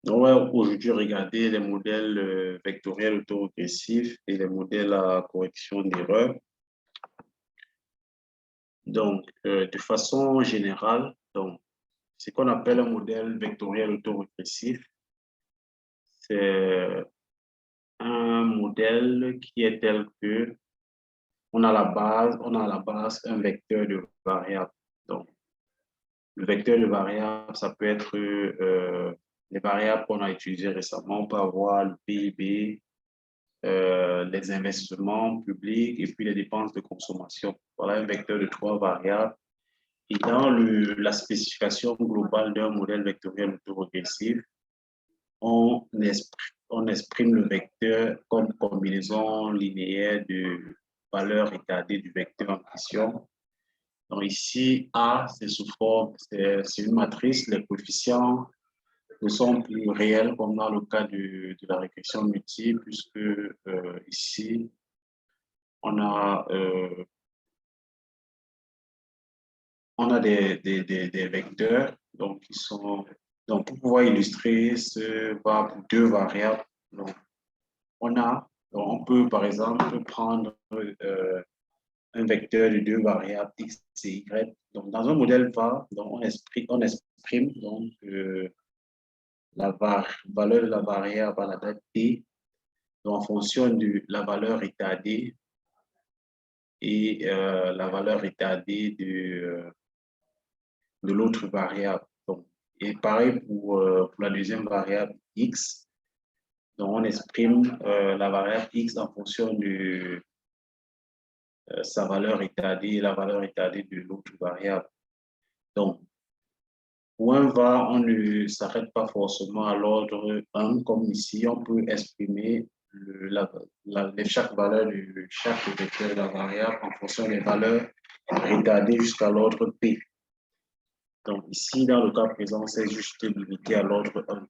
On va aujourd'hui regarder les modèles vectoriels autorégressifs et les modèles à correction d'erreurs. Donc, de façon générale, donc, ce qu'on appelle un modèle vectoriel autorégressif, c'est un modèle qui est tel que on a à la base un vecteur de variables. Donc, le vecteur de variables, ça peut être les variables qu'on a utilisées récemment. On peut avoir le PIB, les investissements publics et puis les dépenses de consommation. Voilà un vecteur de trois variables. Et dans la spécification globale d'un modèle vectoriel autorégressif, on exprime le vecteur comme combinaison linéaire de valeurs retardées du vecteur en question. Donc ici, A, c'est sous forme, c'est une matrice, les coefficients ne sont plus réels comme dans le cas de la régression multiple, puisque ici, on a, euh, on a des vecteurs donc, qui sont. Donc, pour pouvoir illustrer ce va pour deux variables, donc, on peut par exemple prendre un vecteur de deux variables x et y. Donc, dans un modèle VAR, donc, on exprime donc, la valeur de la variable à la date t donc, en fonction de la valeur retardée et la valeur retardée de l'autre variable. Donc, et pareil pour la deuxième variable x. Donc, on exprime la variable x en fonction de sa valeur retardée et la valeur retardée de l'autre variable. Donc, pour un var, on ne s'arrête pas forcément à l'ordre 1, comme ici, on peut exprimer chaque valeur de chaque vecteur de la variable en fonction des valeurs retardées jusqu'à l'ordre p. Donc ici, dans le cas présent, c'est juste limité à l'ordre 1.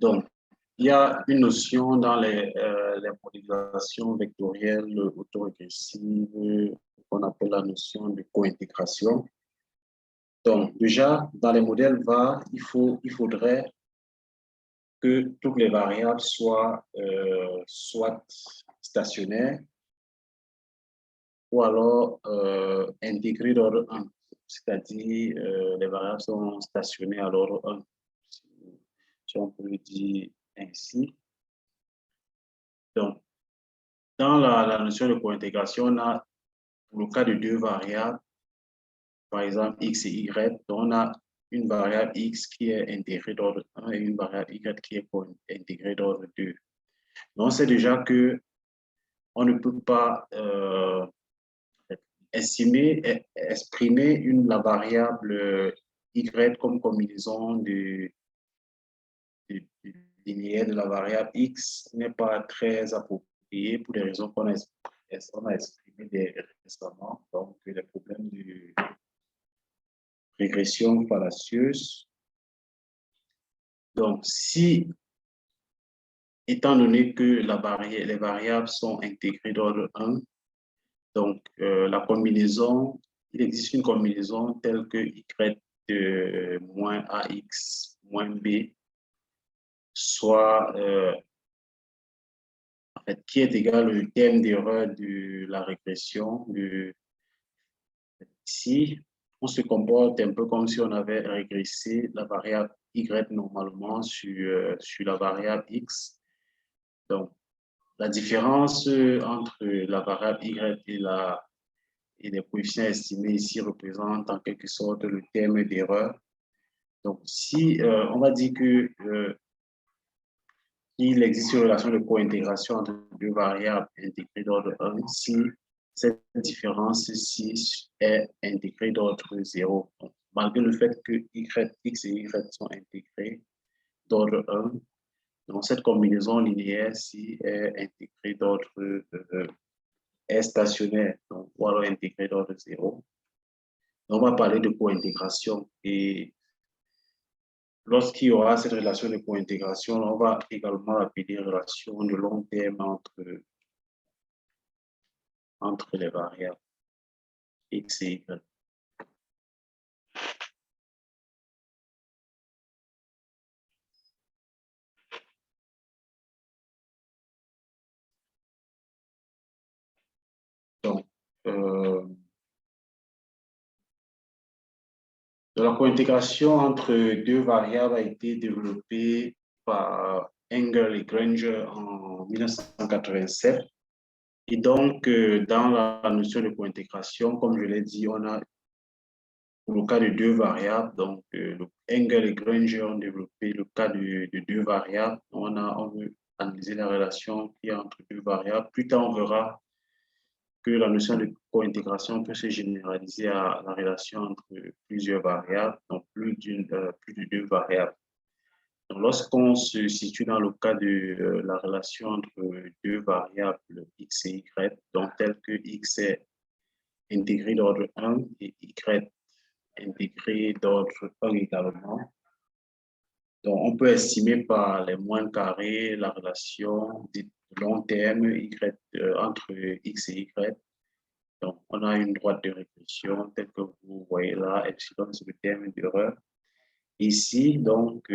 Donc, il y a une notion dans les modélisations vectorielles autorégressives qu'on appelle la notion de cointégration. Donc, déjà, dans les modèles VAR, il faudrait que toutes les variables soient soit stationnaires ou alors intégrées d'ordre 1. C'est-à-dire, les variables sont stationnaires à l'ordre 1, si on peut le dire ainsi. Donc, dans la notion de cointégration, on a, pour le cas de deux variables, par exemple x et y, on a une variable x qui est intégrée d'ordre 1 et une variable y qui est intégrée d'ordre 2. Donc, c'est déjà que on ne peut pas exprimer la variable y comme combinaison de linéaire de la variable x n'est pas très approprié pour des raisons qu'on a exprimées récemment, donc les problèmes de régression fallacieuse. Donc, si, étant donné que les variables sont intégrées d'ordre 1, donc la combinaison, il existe une combinaison telle que y de moins ax moins b soit en fait, qui est égal au thème d'erreur de la régression. Ici, on se comporte un peu comme si on avait régressé la variable y normalement sur la variable x. Donc, la différence entre la variable y et les coefficients estimés ici représente en quelque sorte le terme d'erreur. Donc, si on va dire que il existe une relation de cointégration entre deux variables intégrées d'ordre 1 si cette différence-ci est intégrée d'ordre 0. Donc, malgré le fait que x et y sont intégrés d'ordre 1, donc cette combinaison linéaire-ci est intégrée d'ordre est stationnaire, donc, ou alors intégrée d'ordre 0. On va parler de cointégration et lorsqu'il y aura cette relation de cointégration, on va également appeler relation de long terme entre les variables x et y. de la cointégration entre deux variables a été développée par Engel et Granger en 1987. Et donc, dans la notion de cointégration, comme je l'ai dit, on a pour le cas de deux variables, donc Engel et Granger ont développé le cas de deux variables. On veut analyser la relation qu'il y a entre deux variables. Plus tard, on verra que la notion de cointégration peut se généraliser à la relation entre plusieurs variables, donc plus de deux variables. Donc, lorsqu'on se situe dans le cas de la relation entre deux variables x et y, donc tel que x est intégré d'ordre 1 et y intégré d'ordre 1 également, donc on peut estimer par les moins carrés la relation de long terme entre x et y. Donc, on a une droite de régression telle que vous voyez là, epsilon, c'est le terme d'erreur. Ici, donc,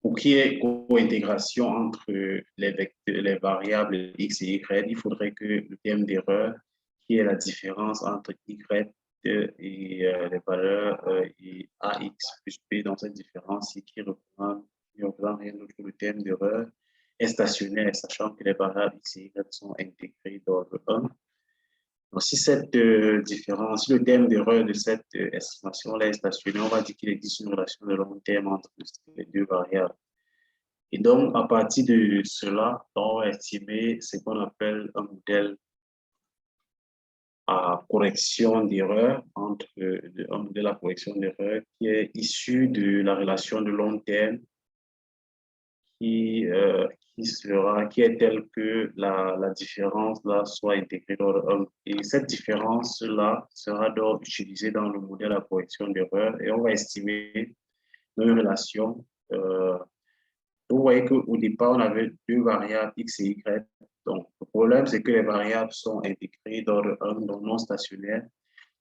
pour qu'il y ait co-intégration entre les variables x et y, il faudrait que le terme d'erreur, qui est la différence entre y et les valeurs et ax plus b, dans cette différence qui représente rien d'autre que le terme d'erreur, est stationnaire, sachant que les variables x et y sont intégrées d'ordre 1. Donc, si cette différence, si le terme d'erreur de cette estimation-là est stationnaire, on va dire qu'il existe une relation de long terme entre les deux variables. Et donc, à partir de cela, on va estimer ce qu'on appelle un modèle à correction d'erreur, un modèle à correction d'erreur qui est issu de la relation de long terme qui est telle que la différence là soit intégrée dans le 1. Et cette différence là sera donc utilisée dans le modèle à correction d'erreur et on va estimer une relation. Vous voyez qu'au départ, on avait deux variables x et y. Donc, le problème, c'est que les variables sont intégrées dans le 1, donc non stationnaires.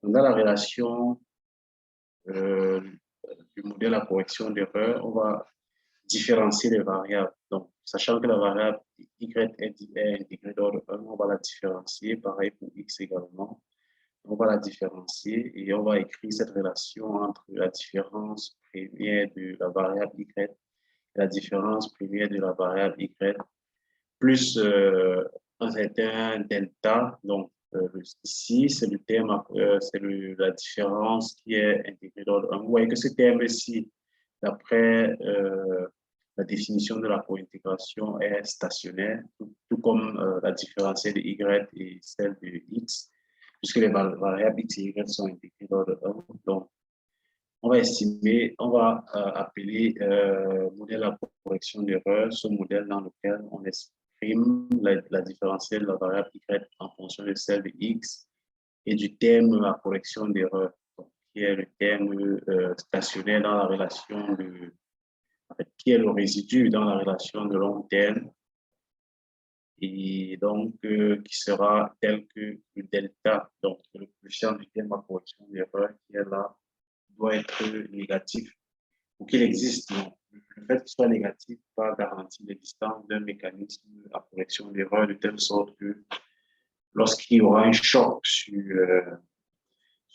Donc, dans la relation du modèle à correction d'erreur, on va différencier les variables. Donc, sachant que la variable y est intégrée dans le 1, on va la différencier. Pareil pour x également. On va la différencier et on va écrire cette relation entre la différence première de la variable y et la différence première de la variable y plus un certain delta. Donc, ici, c'est le terme, c'est la différence qui est intégrée dans le 1. Vous voyez que ce terme-ci, d'après la définition de la cointégration, est stationnaire, tout comme la différentielle de y et celle de x, puisque les variables x et y sont intégrées dans le 1. Donc, on va estimer, on va appeler modèle à correction d'erreur ce modèle dans lequel on exprime la différentielle de la variable y en fonction de celle de x et du terme à correction d'erreur, qui est le terme stationnaire dans la relation qui est le résidu dans la relation de long terme et donc qui sera tel que le delta, donc le coefficient du terme à correction d'erreur qui est là doit être négatif pour qu'il existe. Donc, le fait qu'il soit négatif va garantir l'existence d'un mécanisme à correction d'erreur de telle sorte que lorsqu'il y aura un choc sur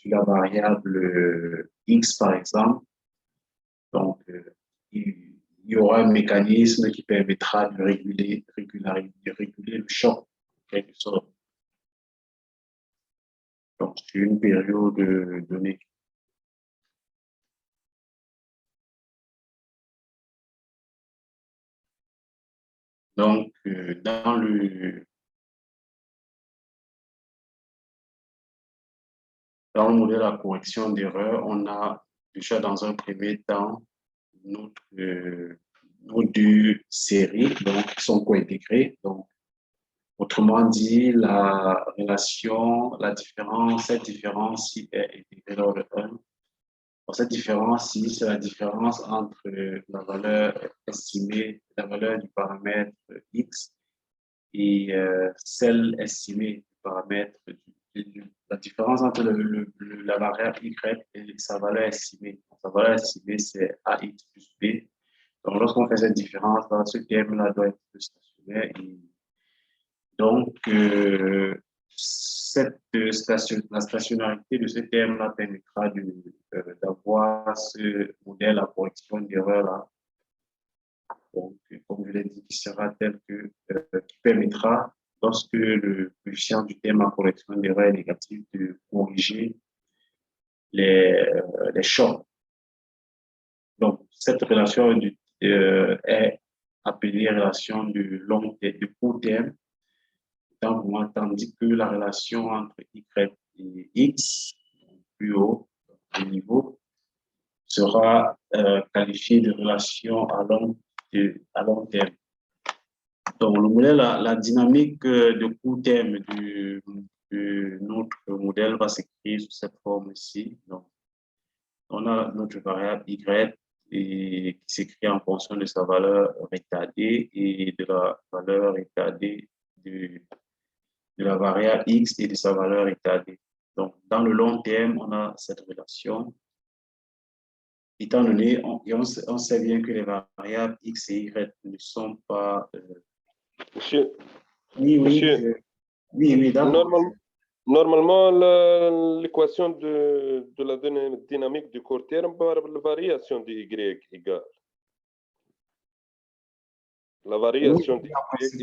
la variable x, par exemple, donc il y aura un mécanisme qui permettra de réguler le choc, en quelque sorte. Donc, sur une période donnée. Donc, dans le modèle à correction d'erreur, on a déjà dans un premier temps nos deux séries donc, qui sont cointégrées. Donc, autrement dit, la relation, cette différence est intégrée dans le 1. Donc, cette différence-ci, c'est la différence entre la valeur estimée, la valeur du paramètre x et celle estimée du paramètre la différence entre la variable y et sa valeur estimée. Sa valeur estimée, c'est ax plus b. Donc, lorsqu'on fait cette différence, ce terme-là doit être stationnaire et Donc, la stationnarité de ce terme-là permettra d'avoir ce modèle à correction d'erreur-là. Donc, comme je l'ai dit, qui sera tel que, qui permettra, lorsque le coefficient du terme à correction d'erreur est négatif, de corriger les chocs. Donc, cette relation est appelée relation de court terme, tandis que la relation entre Y et X, plus haut, au niveau, sera qualifiée de relation à long terme. Donc, le modèle, la dynamique de court terme de notre modèle va s'écrire sous cette forme ici. Donc, on a notre variable Y qui s'écrit en fonction de sa valeur retardée et de la valeur retardée de la variable X et de sa valeur retardée. Donc, dans le long terme, on a cette relation. Étant donné, on sait bien que les variables X et Y ne sont pas... Monsieur, Oui, monsieur, oui, d'accord. Normalement, l'équation de la dynamique du court terme par la variation de Y égale. La variation de Y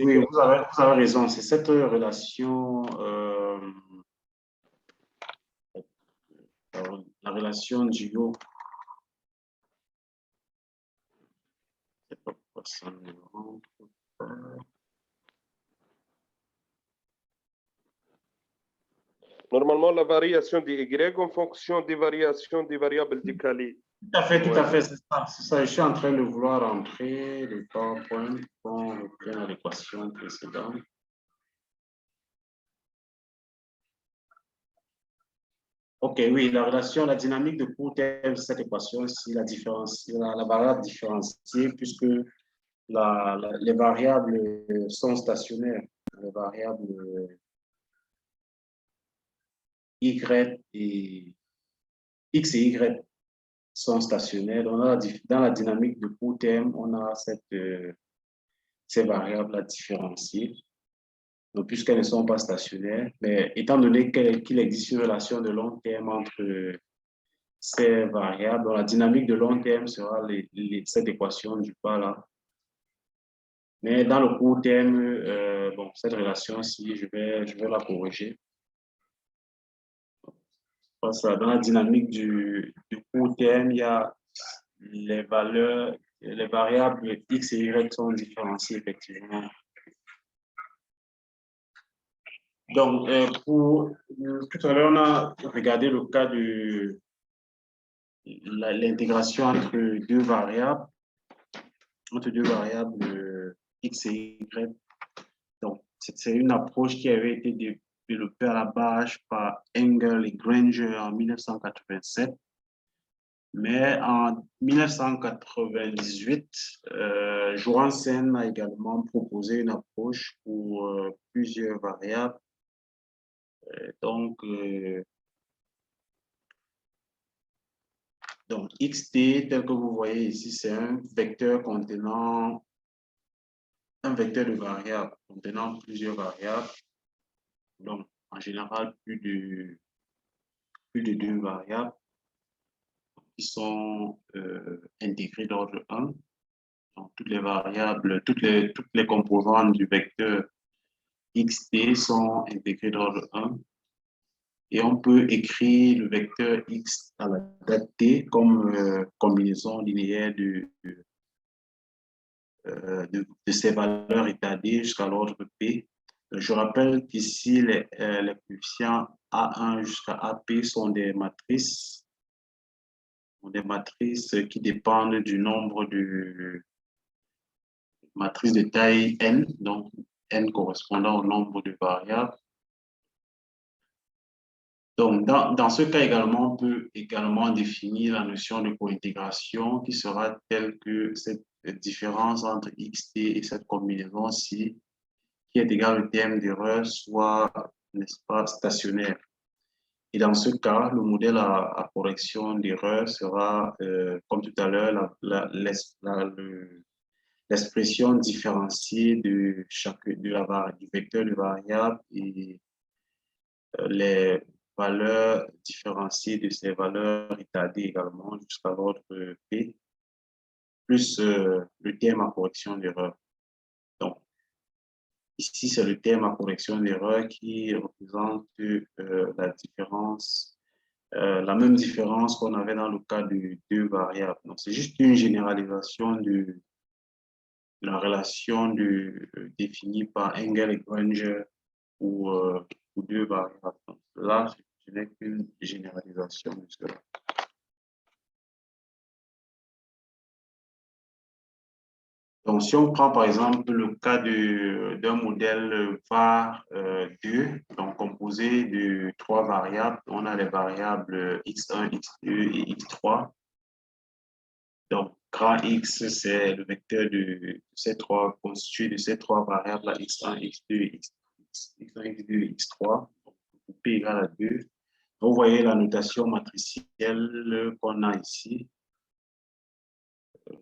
Oui, égale. vous avez raison. C'est cette relation, la relation du haut. C'est pas pourquoi ça ne rentre pas. Normalement, la variation de Y en fonction des variations des variables décalées. Tout à fait, c'est ça. C'est ça. Je suis en train de vouloir entrer le PowerPoint pour reprendre l'équation précédente. OK, oui, la dynamique de court terme, cette équation ici, la variable différenciée, puisque les variables sont stationnaires. Les variables Y et X et Y sont stationnaires. Donc, dans la dynamique de court terme, on a ces variables à différencier. Donc, puisqu'elles ne sont pas stationnaires, mais étant donné qu'il existe une relation de long terme entre ces variables, donc la dynamique de long terme sera cette équation du bas là. Mais dans le court terme, bon, cette relation-ci, je vais la corriger. Dans la dynamique du court terme, il y a les variables X et Y sont différenciées effectivement. Donc, tout à l'heure, on a regardé le cas de l'intégration entre deux variables X et Y. Donc, c'est une approche qui avait été développée à la base par Engel et Granger en 1987. Mais en 1998, Johansen a également proposé une approche pour plusieurs variables. Donc, xt, tel que vous voyez ici, c'est un vecteur contenant un vecteur de variables contenant plusieurs variables. Donc, en général, plus de deux variables qui sont intégrées d'ordre 1. Donc, toutes les variables, toutes les composantes du vecteur xt sont intégrées d'ordre 1. Et on peut écrire le vecteur x à la date t comme combinaison linéaire de ces valeurs retardées jusqu'à l'ordre p. Je rappelle qu'ici, les coefficients A1 jusqu'à AP sont des matrices qui dépendent du nombre de matrices de taille n, donc n correspondant au nombre de variables. Donc, dans ce cas également, on peut également définir la notion de cointégration qui sera telle que cette différence entre xt et cette combinaison-ci, qui est égale au terme d'erreur, soit, n'est-ce pas, stationnaire. Et dans ce cas, le modèle à correction d'erreur sera, comme tout à l'heure, l'expression différenciée du vecteur de variable et les valeurs différenciées de ces valeurs étalées également jusqu'à l'ordre P, plus le terme à correction d'erreur. Donc, ici, c'est le terme à correction d'erreur qui représente la différence, la même différence qu'on avait dans le cas de deux variables. Donc, c'est juste une généralisation de la relation définie par Engel et Granger pour deux variables. Donc, là, ce n'est qu'une généralisation de cela. Donc, si on prend par exemple le cas d'un modèle var 2, donc composé de trois variables, on a les variables x1, x2 et x3. Donc, grand X, c'est le vecteur de ces trois, constitué de ces trois variables, x1, x2, x1, x2, x3, donc, P égale à 2. Vous voyez la notation matricielle qu'on a ici.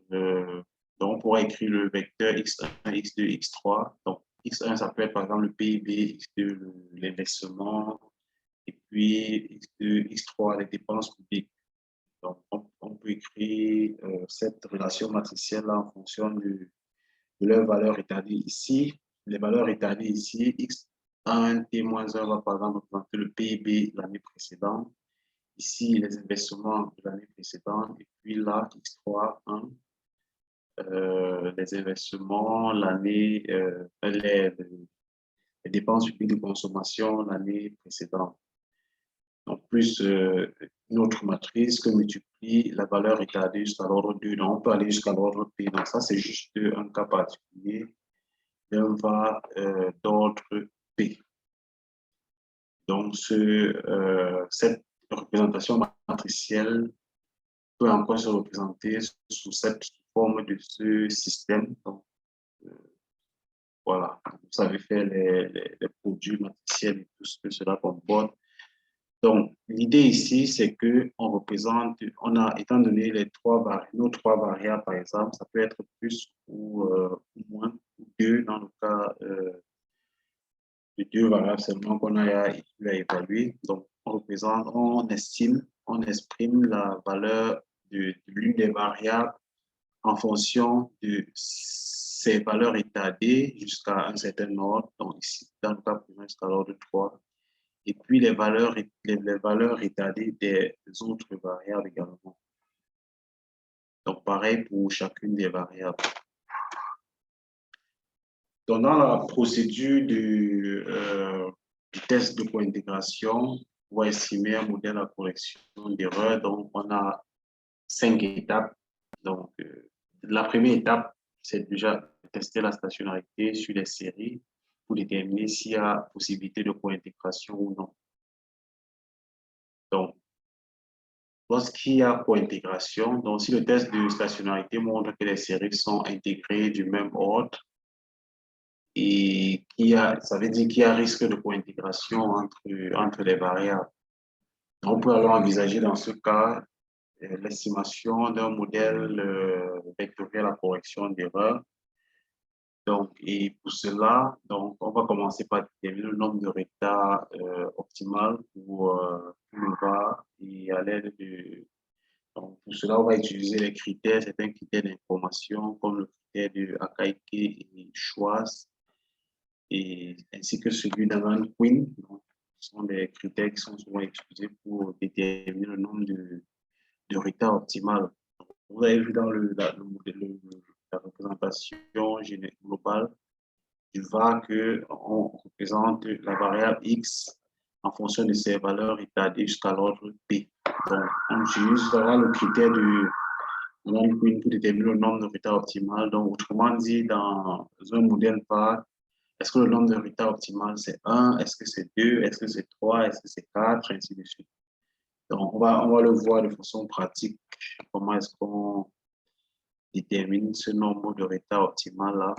Donc, on pourra écrire le vecteur x1, x2, x3. Donc, x1, ça peut être par exemple le PIB, x2, l'inversement, et puis x2, x3, les dépenses publiques. Donc, on peut écrire cette relation matricielle-là en fonction de leur valeur établie ici. Les valeurs établies ici, x1, t-1 va par exemple représenter le PIB de l'année précédente. Ici, les investissements de l'année précédente. Et puis là, x3, 1. Les investissements, l'année, les dépenses publiques de consommation l'année précédente. Donc, plus une autre matrice que multiplie la valeur établie jusqu'à l'ordre 2. Donc, on peut aller jusqu'à l'ordre P. Donc, ça, c'est juste un cas particulier d'un var d'ordre P. Donc, cette représentation matricielle peut encore se représenter sous cette forme de ce système. Donc, voilà, vous savez faire les produits matriciels et tout ce que cela comporte. Donc, l'idée ici, c'est qu'on représente, étant donné nos trois variables, par exemple, ça peut être plus ou moins, ou deux dans le cas de deux variables seulement qu'on a évaluer. Donc, on exprime la valeur de l'une des variables en fonction de ces valeurs étalées jusqu'à un certain ordre. Donc, ici, dans le cas présent, jusqu'à l'ordre 3. Et puis les valeurs étalées des autres variables également. Donc, pareil pour chacune des variables. Donc, dans la procédure du test de co-intégration, pour estimer un modèle à correction d'erreur, donc on a 5 étapes. Donc, la première étape, c'est déjà tester la stationnarité sur les séries pour déterminer s'il y a possibilité de co-intégration ou non. Donc, lorsqu'il y a co-intégration, donc si le test de stationnarité montre que les séries sont intégrées du même ordre, et ça veut dire qu'il y a risque de co-intégration entre les variables. On peut alors envisager dans ce cas l'estimation d'un modèle vectoriel à correction d'erreur. Donc, et pour cela, donc, on va commencer par déterminer le nombre de rétas optimal pour le var et à l'aide de. Donc, pour cela, on va utiliser les critères, certains critères d'information comme le critère de Akaike et Schwartz, ainsi que celui d'Alan Quinn. Donc, ce sont des critères qui sont souvent utilisés pour déterminer le nombre de rétas optimal. Vous avez vu dans la représentation globale du var qu'on représente la variable x en fonction de ses valeurs étalées jusqu'à l'ordre p. Donc, on utilise le critère de Alan Quinn pour déterminer le nombre de rétas optimal. Donc, autrement dit, dans un modèle var, est-ce que le nombre de rétas optimal c'est 1, est-ce que c'est 2, est-ce que c'est 3, est-ce que c'est 4, ainsi de suite. Donc, on va le voir de façon pratique, comment est-ce qu'on détermine ce nombre de rétas optimal là.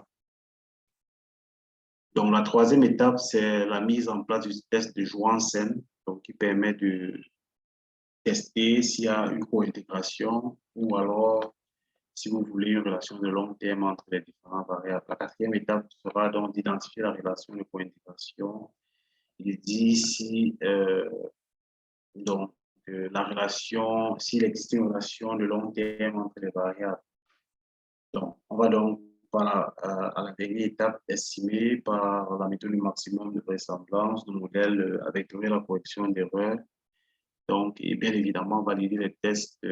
Donc, la troisième étape, c'est la mise en place du test de Johansen, donc qui permet de tester s'il y a une co-intégration ou alors si vous voulez une relation de long terme entre les différentes variables. La quatrième étape sera donc d'identifier la relation de cointégration. Il dit si la relation, s'il existe une relation de long terme entre les variables. Donc, on va donc à la dernière étape estimer par la méthode du maximum de vraisemblance le modèle avec la correction d'erreur. Donc, et bien évidemment, valider les tests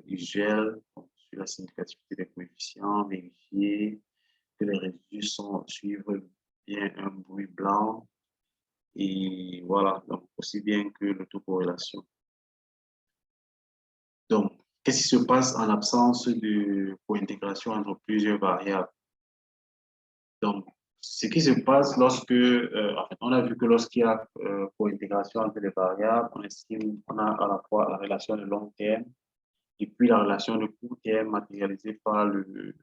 usuels sur la significativité des coefficients, vérifier que les résidus suivent bien un bruit blanc. Et voilà, donc aussi bien que l'autocorrélation. Donc, qu'est-ce qui se passe en l'absence de cointégration entre plusieurs variables? Donc, ce qui se passe lorsque, en fait, on a vu que lorsqu'il y a cointégration entre les variables, on estime qu'on a à la fois la relation de long terme et puis la relation de court terme matérialisée par le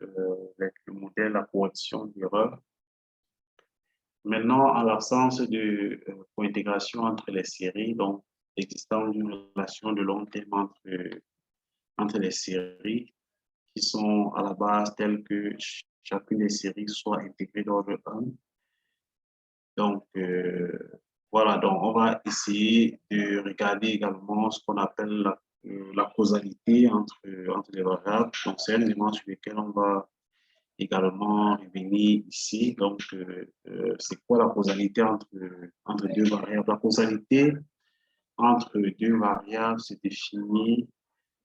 modèle, la correction d'erreur. Maintenant, en l'absence de cointégration entre les séries, donc l'existence d'une relation de long terme entre les séries qui sont à la base telles que chacune des séries soit intégrée dans le 1. Donc, voilà, donc on va essayer de regarder également ce qu'on appelle la causalité entre les variables. Donc, c'est un élément sur lequel on va également revenir ici. Donc, c'est quoi la causalité entre deux variables? La causalité entre deux variables se définit.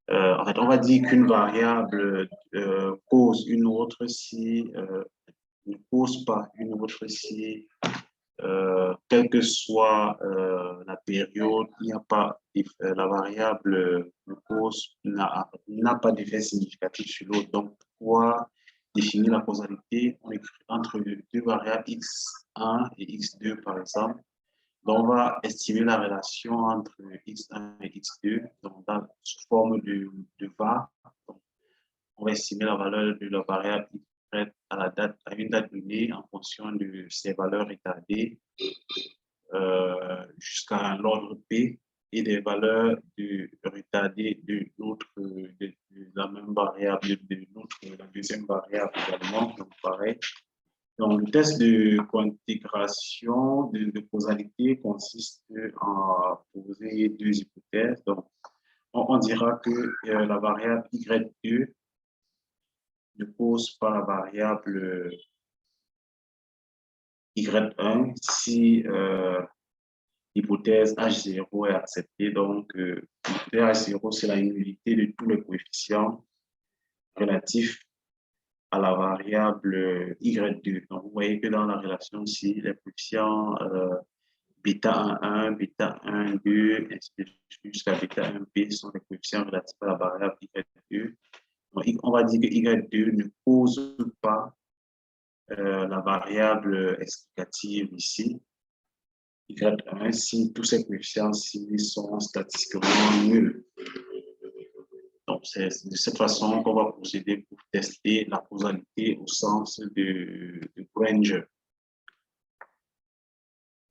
En fait, on va dire qu'une variable cause une autre si ne cause pas une autre si quelle que soit la période, il n'y a pas la variable cause n'a pas d'effet significatif sur l'autre. Donc, pour définir la causalité, on écrit entre deux variables x1 et x2, par exemple. Donc, on va estimer la relation entre x1 et x2 donc, sous forme de var. Donc, on va estimer la valeur de la variable y à une date donnée en fonction de ses valeurs retardées jusqu'à l'ordre P et des valeurs retardées de la même variable, la deuxième variable également, donc pareil. Donc, le test de cointégration de causalité consiste à poser deux hypothèses. Donc, on dira que la variable Y2 ne pose pas la variable Y1 si l'hypothèse H0 est acceptée. Donc, l'hypothèse H0, c'est la nullité de tous les coefficients relatifs à la variable Y2. Donc, vous voyez que dans la relation ici, les coefficients bêta 1,1, bêta 1,2, jusqu'à bêta 1p sont les coefficients relatifs à la variable Y2. Donc, on va dire que Y2 ne cause pas la variable explicative ici, Y1, si tous ces coefficients sont statistiquement nuls. Donc, c'est de cette façon qu'on va procéder pour tester la causalité au sens de Granger.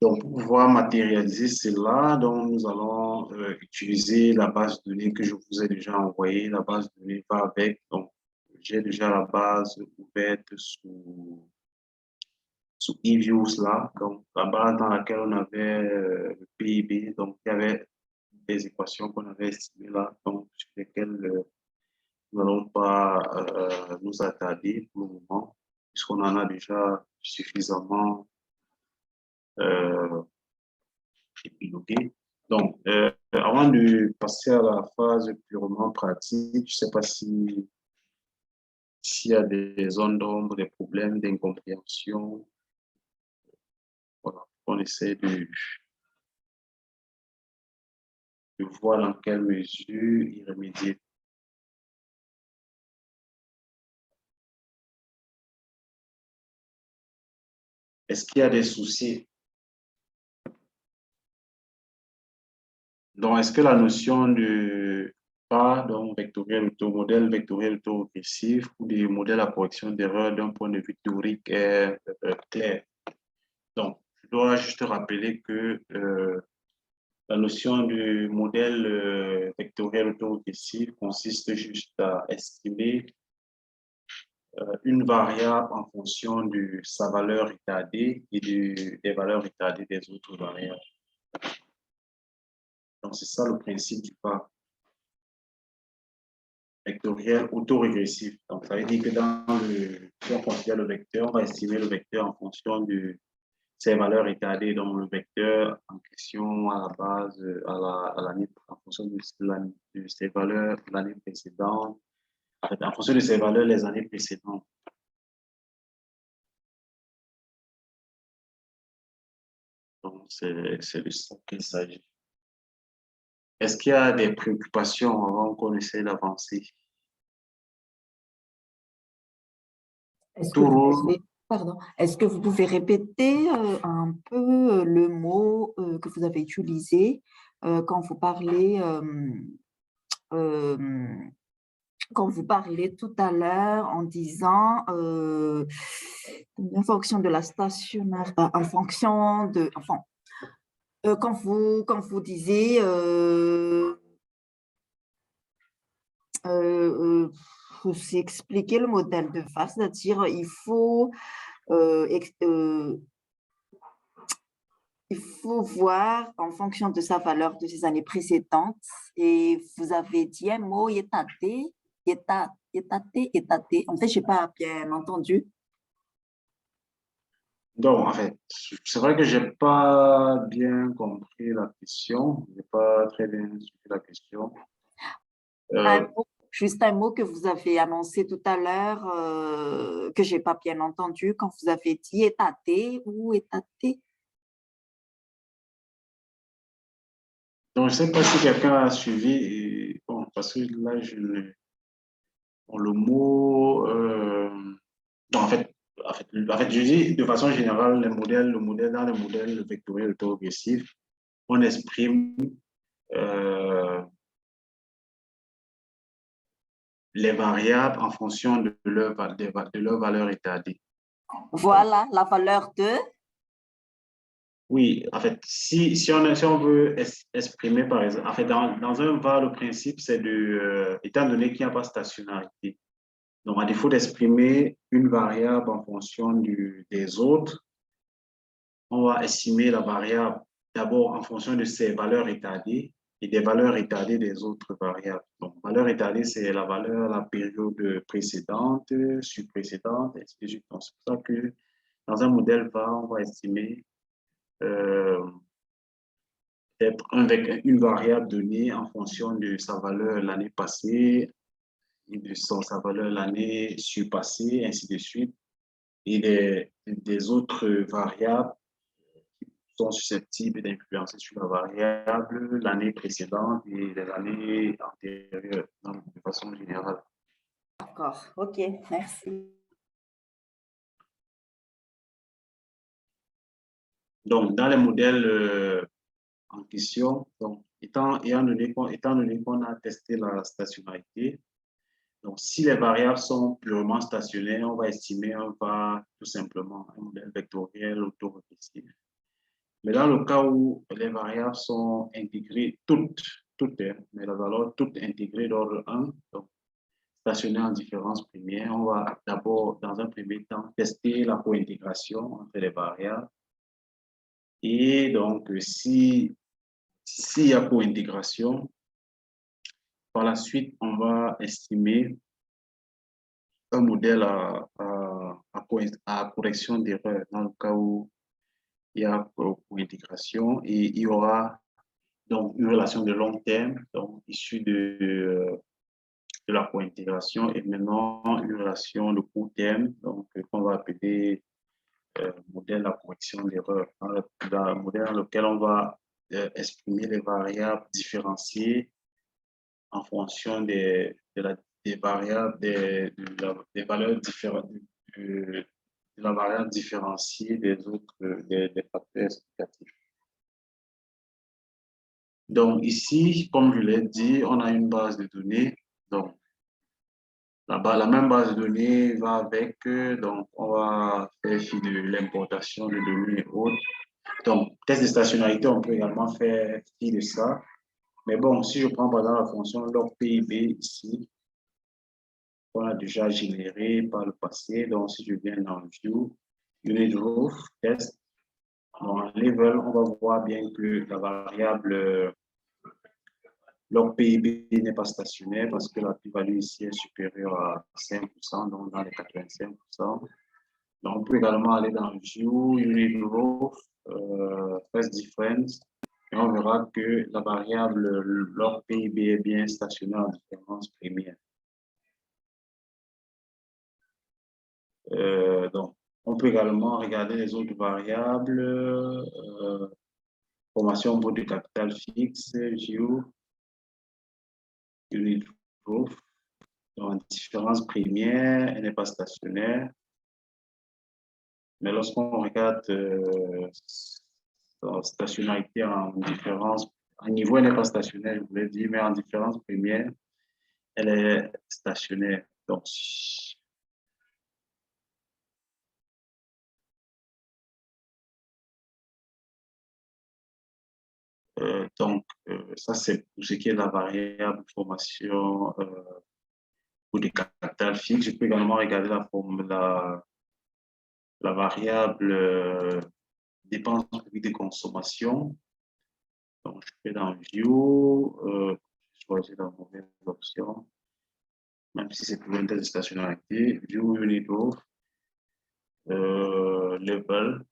Donc, pour pouvoir matérialiser cela, donc, nous allons utiliser la base de données que je vous ai déjà envoyée. La base de données va avec. Donc, j'ai déjà la base ouverte sous eViews là, donc la base dans laquelle on avait le PIB, donc il y avait des équations qu'on avait estimées là, donc sur lesquelles nous n'allons pas nous attarder pour le moment, puisqu'on en a déjà suffisamment épilogué. Donc, avant de passer à la phase purement pratique, je ne sais pas s'il y a des zones d'ombre, des problèmes d'incompréhension. Voilà, on essaie de voir dans quelle mesure y remédier. Est-ce qu'il y a des soucis? Donc, est-ce que la notion de pas donc vectoriel modèle vectoriel auto-régressif ou des modèles à correction d'erreur d'un point de vue théorique est clair? Donc, je dois juste rappeler que la notion du modèle vectoriel auto-régressif consiste juste à estimer une variable en fonction de sa valeur retardée et des valeurs retardées des autres variables. Donc, c'est ça le principe du pas vectoriel autorégressif. Donc, ça veut dire que si on considère le vecteur, on va estimer le vecteur en fonction de ses valeurs retardées. Donc, le vecteur en question à la base, en fonction de ses valeurs l'année précédente, en fonction de ses valeurs les années précédentes. Donc, c'est de ça qu'il s'agit. Est-ce qu'il y a des préoccupations avant qu'on essaie d'avancer? Est-ce que vous pouvez répéter un peu le mot que vous avez utilisé quand vous parlez tout à l'heure en disant en fonction de la stationnaire, en fonction de, enfin, quand vous disiez faut s'expliquer le modèle de phase, c'est-à-dire il faut voir en fonction de sa valeur de ses années précédentes. Et vous avez dit un mot, étaté. En fait, je n'ai pas bien entendu. Donc, en fait, c'est vrai que je n'ai pas bien compris la question. Je n'ai pas très bien suivi la question. Juste un mot que vous avez annoncé tout à l'heure, que je n'ai pas bien entendu, quand vous avez dit étaté ou étaté. Donc, je ne sais pas si quelqu'un a suivi, bon, parce que là, bon, le mot, en fait, je dis de façon générale, dans le modèle vectoriel autorégressif, on exprime les variables en fonction de leur valeur retardée. Voilà, la valeur de... Oui, en fait, si on veut exprimer, par exemple, en fait, dans un var, le principe, c'est étant donné qu'il n'y a pas de stationnarité, donc à défaut d'exprimer une variable en fonction des autres, on va estimer la variable d'abord en fonction de ses valeurs retardées et des valeurs retardées des autres variables. Donc, valeur retardée, c'est la valeur, la période précédente, précédente, et ainsi de suite. Donc, c'est pour ça que dans un modèle var, on va estimer peut-être une variable donnée en fonction de sa valeur l'année passée et de sa valeur l'année surpassée, ainsi de suite, et des autres variables qui sont susceptibles d'influencer sur la variable l'année précédente et les années antérieures, de façon générale. D'accord, ok, merci. Donc, dans les modèles en question, donc, étant donné qu'on a testé la stationnarité, donc si les variables sont purement stationnaires, on va estimer tout simplement un modèle vectoriel autorégressif. Mais dans le cas où les variables sont intégrées, toutes, mais alors toutes intégrées d'ordre 1, donc stationnaires en différence première, on va d'abord, dans un premier temps, tester la cointégration entre les variables. Et donc, s'il y a cointégration, par la suite, on va estimer un modèle à correction d'erreur dans le cas où il y a cointégration et il y aura donc une relation de long terme donc issue de la cointégration et maintenant une relation de court terme donc qu'on va appeler modèle à correction d'erreur, dans le modèle dans lequel on va exprimer les variables différenciées en fonction des variables, des valeurs différentes, de la variable différenciée des autres, des facteurs explicatifs. Donc ici, comme je l'ai dit, on a une base de données. Donc la même base de données va avec, donc on va faire fi de l'importation de données et autres. Donc, test de stationnarité, on peut également faire fi de ça. Mais bon, si je prends par exemple la fonction log PIB ici, qu'on a déjà généré par le passé. Donc, si je viens dans View, Unit Growth, Test, dans Level, on va voir bien que la variable leur PIB n'est pas stationnaire parce que la plus-value ici est supérieure à 5%, donc dans les 85%. Donc, on peut également aller dans View, Unit Growth, First Difference, et on verra que la variable, leur PIB est bien stationnaire en différence première. Donc, on peut également regarder les autres variables, formation brute de capital fixe, View, Unit Growth, donc différence première, elle n'est pas stationnaire. Mais lorsqu'on regarde stationnarité en différence, en niveau, elle n'est pas stationnaire, je voulais dire, mais en différence première, elle est stationnaire. Donc, ça, c'est pour ce qui est de la variable formation ou des capital fixe. Je peux également regarder la variable dépenses publiques de consommation. Donc, je fais dans View, je choisis la mauvaise option, même si c'est pour un test de stationnarité. View, Unit Growth, Level.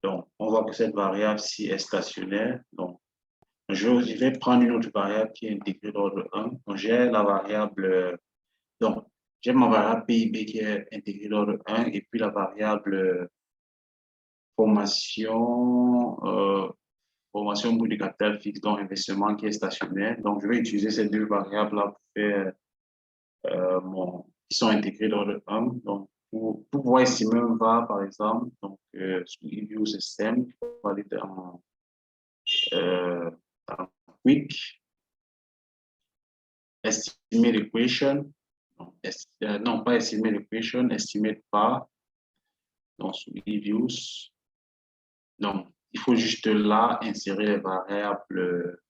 Donc, on voit que cette variable-ci est stationnaire. Donc, je vais prendre une autre variable qui est intégrée d'ordre 1. Donc, j'ai la variable, donc, j'ai ma variable PIB qui est intégrée d'ordre 1 et puis la variable formation brute de capital fixe, donc investissement qui est stationnaire. Donc, je vais utiliser ces deux variables-là pour faire qui sont intégrées d'ordre 1. Donc, pour pouvoir estimer un VAR, par exemple, donc, sur eView, c'est simple. On va aller dans Quick, estimer l'equation. Non, pas estimer l'equation, estimer VAR. Donc, sur eViews. Donc, il faut juste là insérer les variables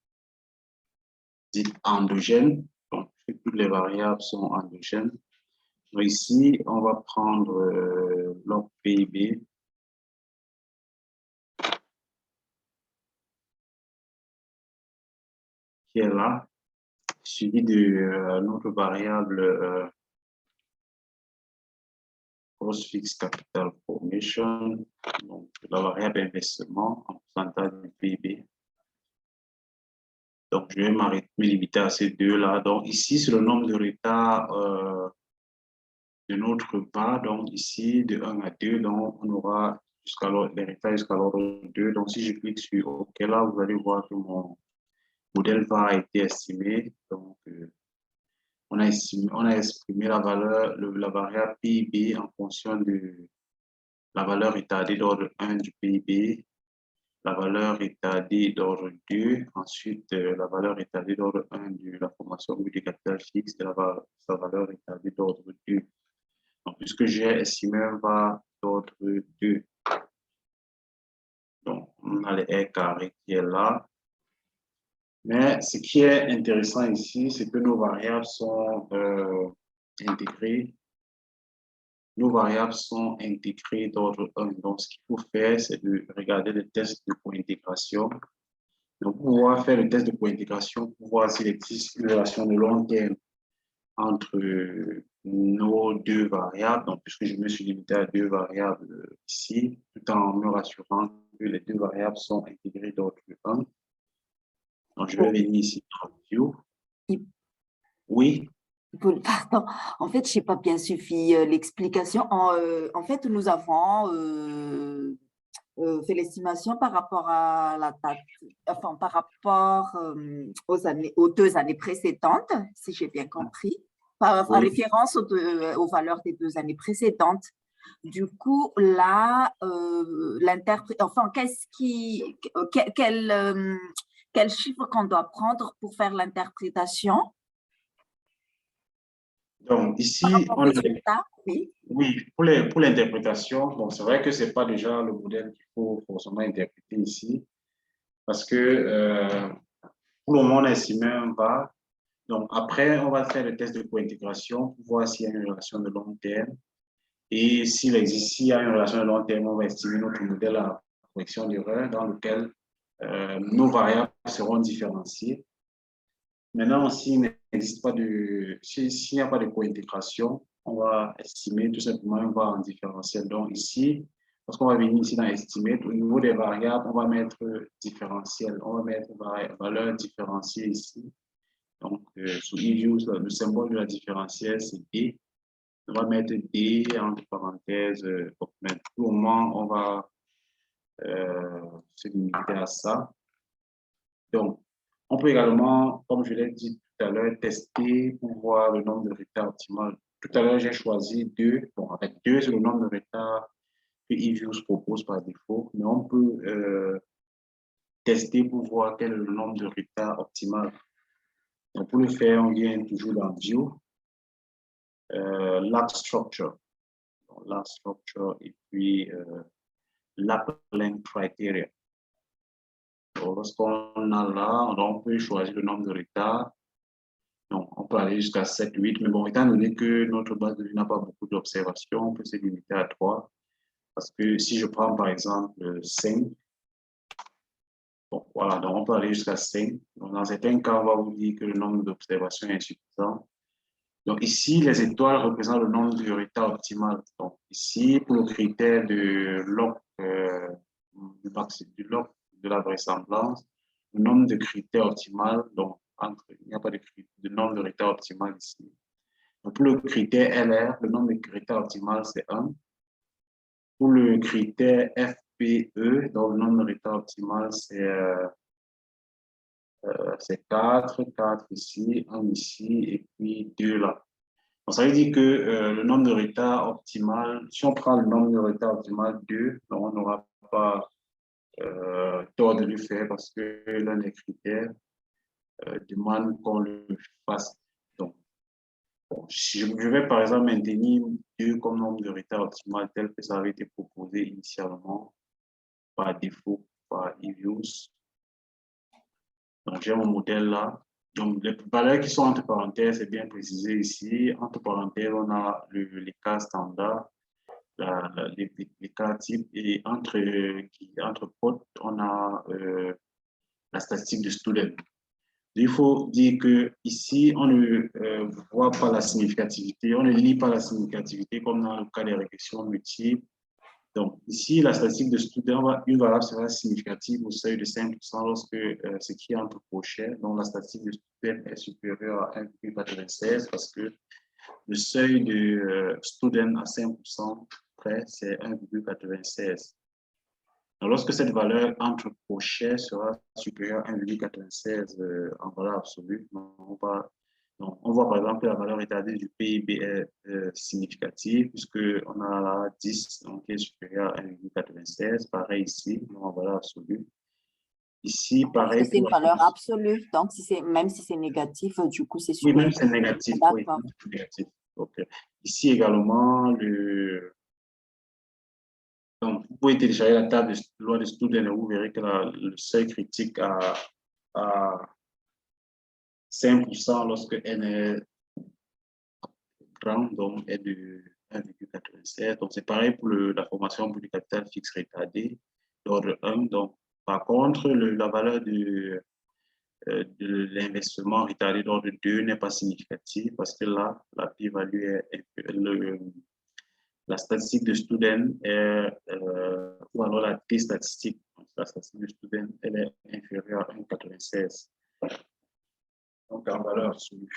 dites endogènes. Donc, toutes les variables sont endogènes. Donc, ici, on va prendre leur PIB. Qui est là, suivi de notre variable Gross Fixed Capital Formation, donc la variable investissement en pourcentage du PIB. Donc, je vais me limiter à ces deux-là. Donc, ici, c'est le nombre de retards de notre pas. Donc, ici, de 1 à 2, donc on aura les retards jusqu'à l'ordre 2. Donc, si je clique sur OK, là, vous allez voir que mon modèle VAR a été estimé. Donc, on a exprimé la valeur, la variable PIB en fonction de la valeur retardée d'ordre 1 du PIB, la valeur retardée d'ordre 2, ensuite la valeur retardée d'ordre 1 de la formation brute de capital fixe et sa valeur retardée d'ordre 2. Donc, puisque j'ai estimé un VAR d'ordre 2, donc on a le R carré qui est là. Mais ce qui est intéressant ici, c'est que nos variables sont intégrées. Nos variables sont intégrées d'ordre 1. Donc, ce qu'il faut faire, c'est de regarder le test de co-intégration. Donc, pour pouvoir faire le test de co-intégration, pour voir s'il existe une relation de long terme entre nos deux variables, donc puisque je me suis limité à deux variables ici, tout en me rassurant que les deux variables sont intégrées d'ordre 1. Donc, je vais venir ici dans View. Oui. Pardon, en fait, je n'ai pas bien suivi l'explication. En fait, nous avons fait l'estimation par rapport à la date, enfin, par rapport aux 2 années précédentes, si j'ai bien compris, par référence aux valeurs des 2 années précédentes. Du coup, là, enfin, quel chiffre qu'on doit prendre pour faire l'interprétation? Donc, ici, on a oui, pour l'interprétation, bon, c'est vrai que ce n'est pas déjà le modèle qu'il faut forcément interpréter ici, parce que pour le moment, on a estimé un VAR, Donc, après, on va faire le test de co-intégration pour voir s'il y a une relation de long terme. Et s'il y a une relation de long terme, on va estimer notre modèle à correction d'erreur dans lequel nos variables seront différenciées. Maintenant, s'il n'y a pas de co-intégration, on va estimer tout simplement, on va en différentiel. Donc ici, lorsqu'on va venir ici dans Estimate, au niveau des variables, on va mettre différentiel. On va mettre valeur différenciée ici. Donc, sous eViews, le symbole de la différentielle, c'est D. On va mettre D entre parenthèses. Mais pour le moment, on va se limiter à ça. Donc, on peut également, comme je l'ai dit tout à l'heure, tester pour voir le nombre de retards optimal. Tout à l'heure, j'ai choisi 2. Bon, avec 2, c'est le nombre de retards que eViews propose par défaut. Mais on peut tester pour voir quel est le nombre de retards optimal. Donc, pour le faire, on vient toujours dans View, Lab Structure. Donc, Lab Structure et puis Lab Length Criteria. Lorsqu'on a là, on peut choisir le nombre de retards. Donc, on peut aller jusqu'à 7, 8. Mais bon, étant donné que notre base de données n'a pas beaucoup d'observations, on peut se limiter à 3. Parce que si je prends par exemple 5, bon, voilà, donc on peut aller jusqu'à 5. Donc, dans certains cas, on va vous dire que le nombre d'observations est insuffisant. Donc, ici, les étoiles représentent le nombre de retards optimal. Donc, ici, pour le critère de log, du log de la vraisemblance, le nombre de critères optimal, donc il n'y a pas de nombre de retards optimal ici. Donc, pour le critère LR, le nombre de critères optimal, c'est 1. Pour le critère FPE, donc le nombre de retards optimal, c'est 4, 4 ici, 1 ici, et puis 2 là. Donc, ça veut dire que le nombre de retards optimal, si on prend le nombre de retards optimal 2, donc on n'aura pas tort de le faire parce que l'un des critères demande qu'on le fasse. Donc, bon, je vais par exemple maintenir 2 comme nombre de retards optimal tel que ça avait été proposé initialement par défaut par eViews. Donc, j'ai mon modèle là. Donc, les valeurs qui sont entre parenthèses, c'est bien précisé ici. Entre parenthèses, on a les cas standards, les cas types, et entre potes, on a la statistique de student. Il faut dire que ici, on ne voit pas la significativité, on ne lit pas la significativité comme dans le cas des régressions multiples. Donc, ici, la statistique de student, une valable sera significative au seuil de 5% lorsque ce qui est entre crochets, donc la statistique de student est supérieure à 1,96 parce que le seuil de student à 5% près, c'est 1,96. Donc, lorsque cette valeur entre crochets sera supérieure à 1,96 en valeur absolue, on voit par exemple que la valeur établie du PIB est significative puisqu'on a là 10 donc, qui est supérieur à 1,96. Pareil ici, en valeur absolue. Ici, pareil. C'est une valeur absolue, donc même si c'est négatif, du coup, c'est Oui, supérieur. même si c'est négatif. Oui, c'est négatif. Okay. Ici également, donc, vous pouvez télécharger la table de loi de student et vous verrez que le seuil critique à 5% lorsque n est grand, donc est de 1,96. Donc, c'est pareil pour la formation pour du capital fixe retardé d'ordre 1. Donc, par contre, la valeur de l'investissement retardé d'ordre 2 n'est pas significative parce que là, la p-value est la statistique de student est, ou alors la t-statistique, la statistique de student, elle est inférieure à 1,96. Donc, en valeur absolue.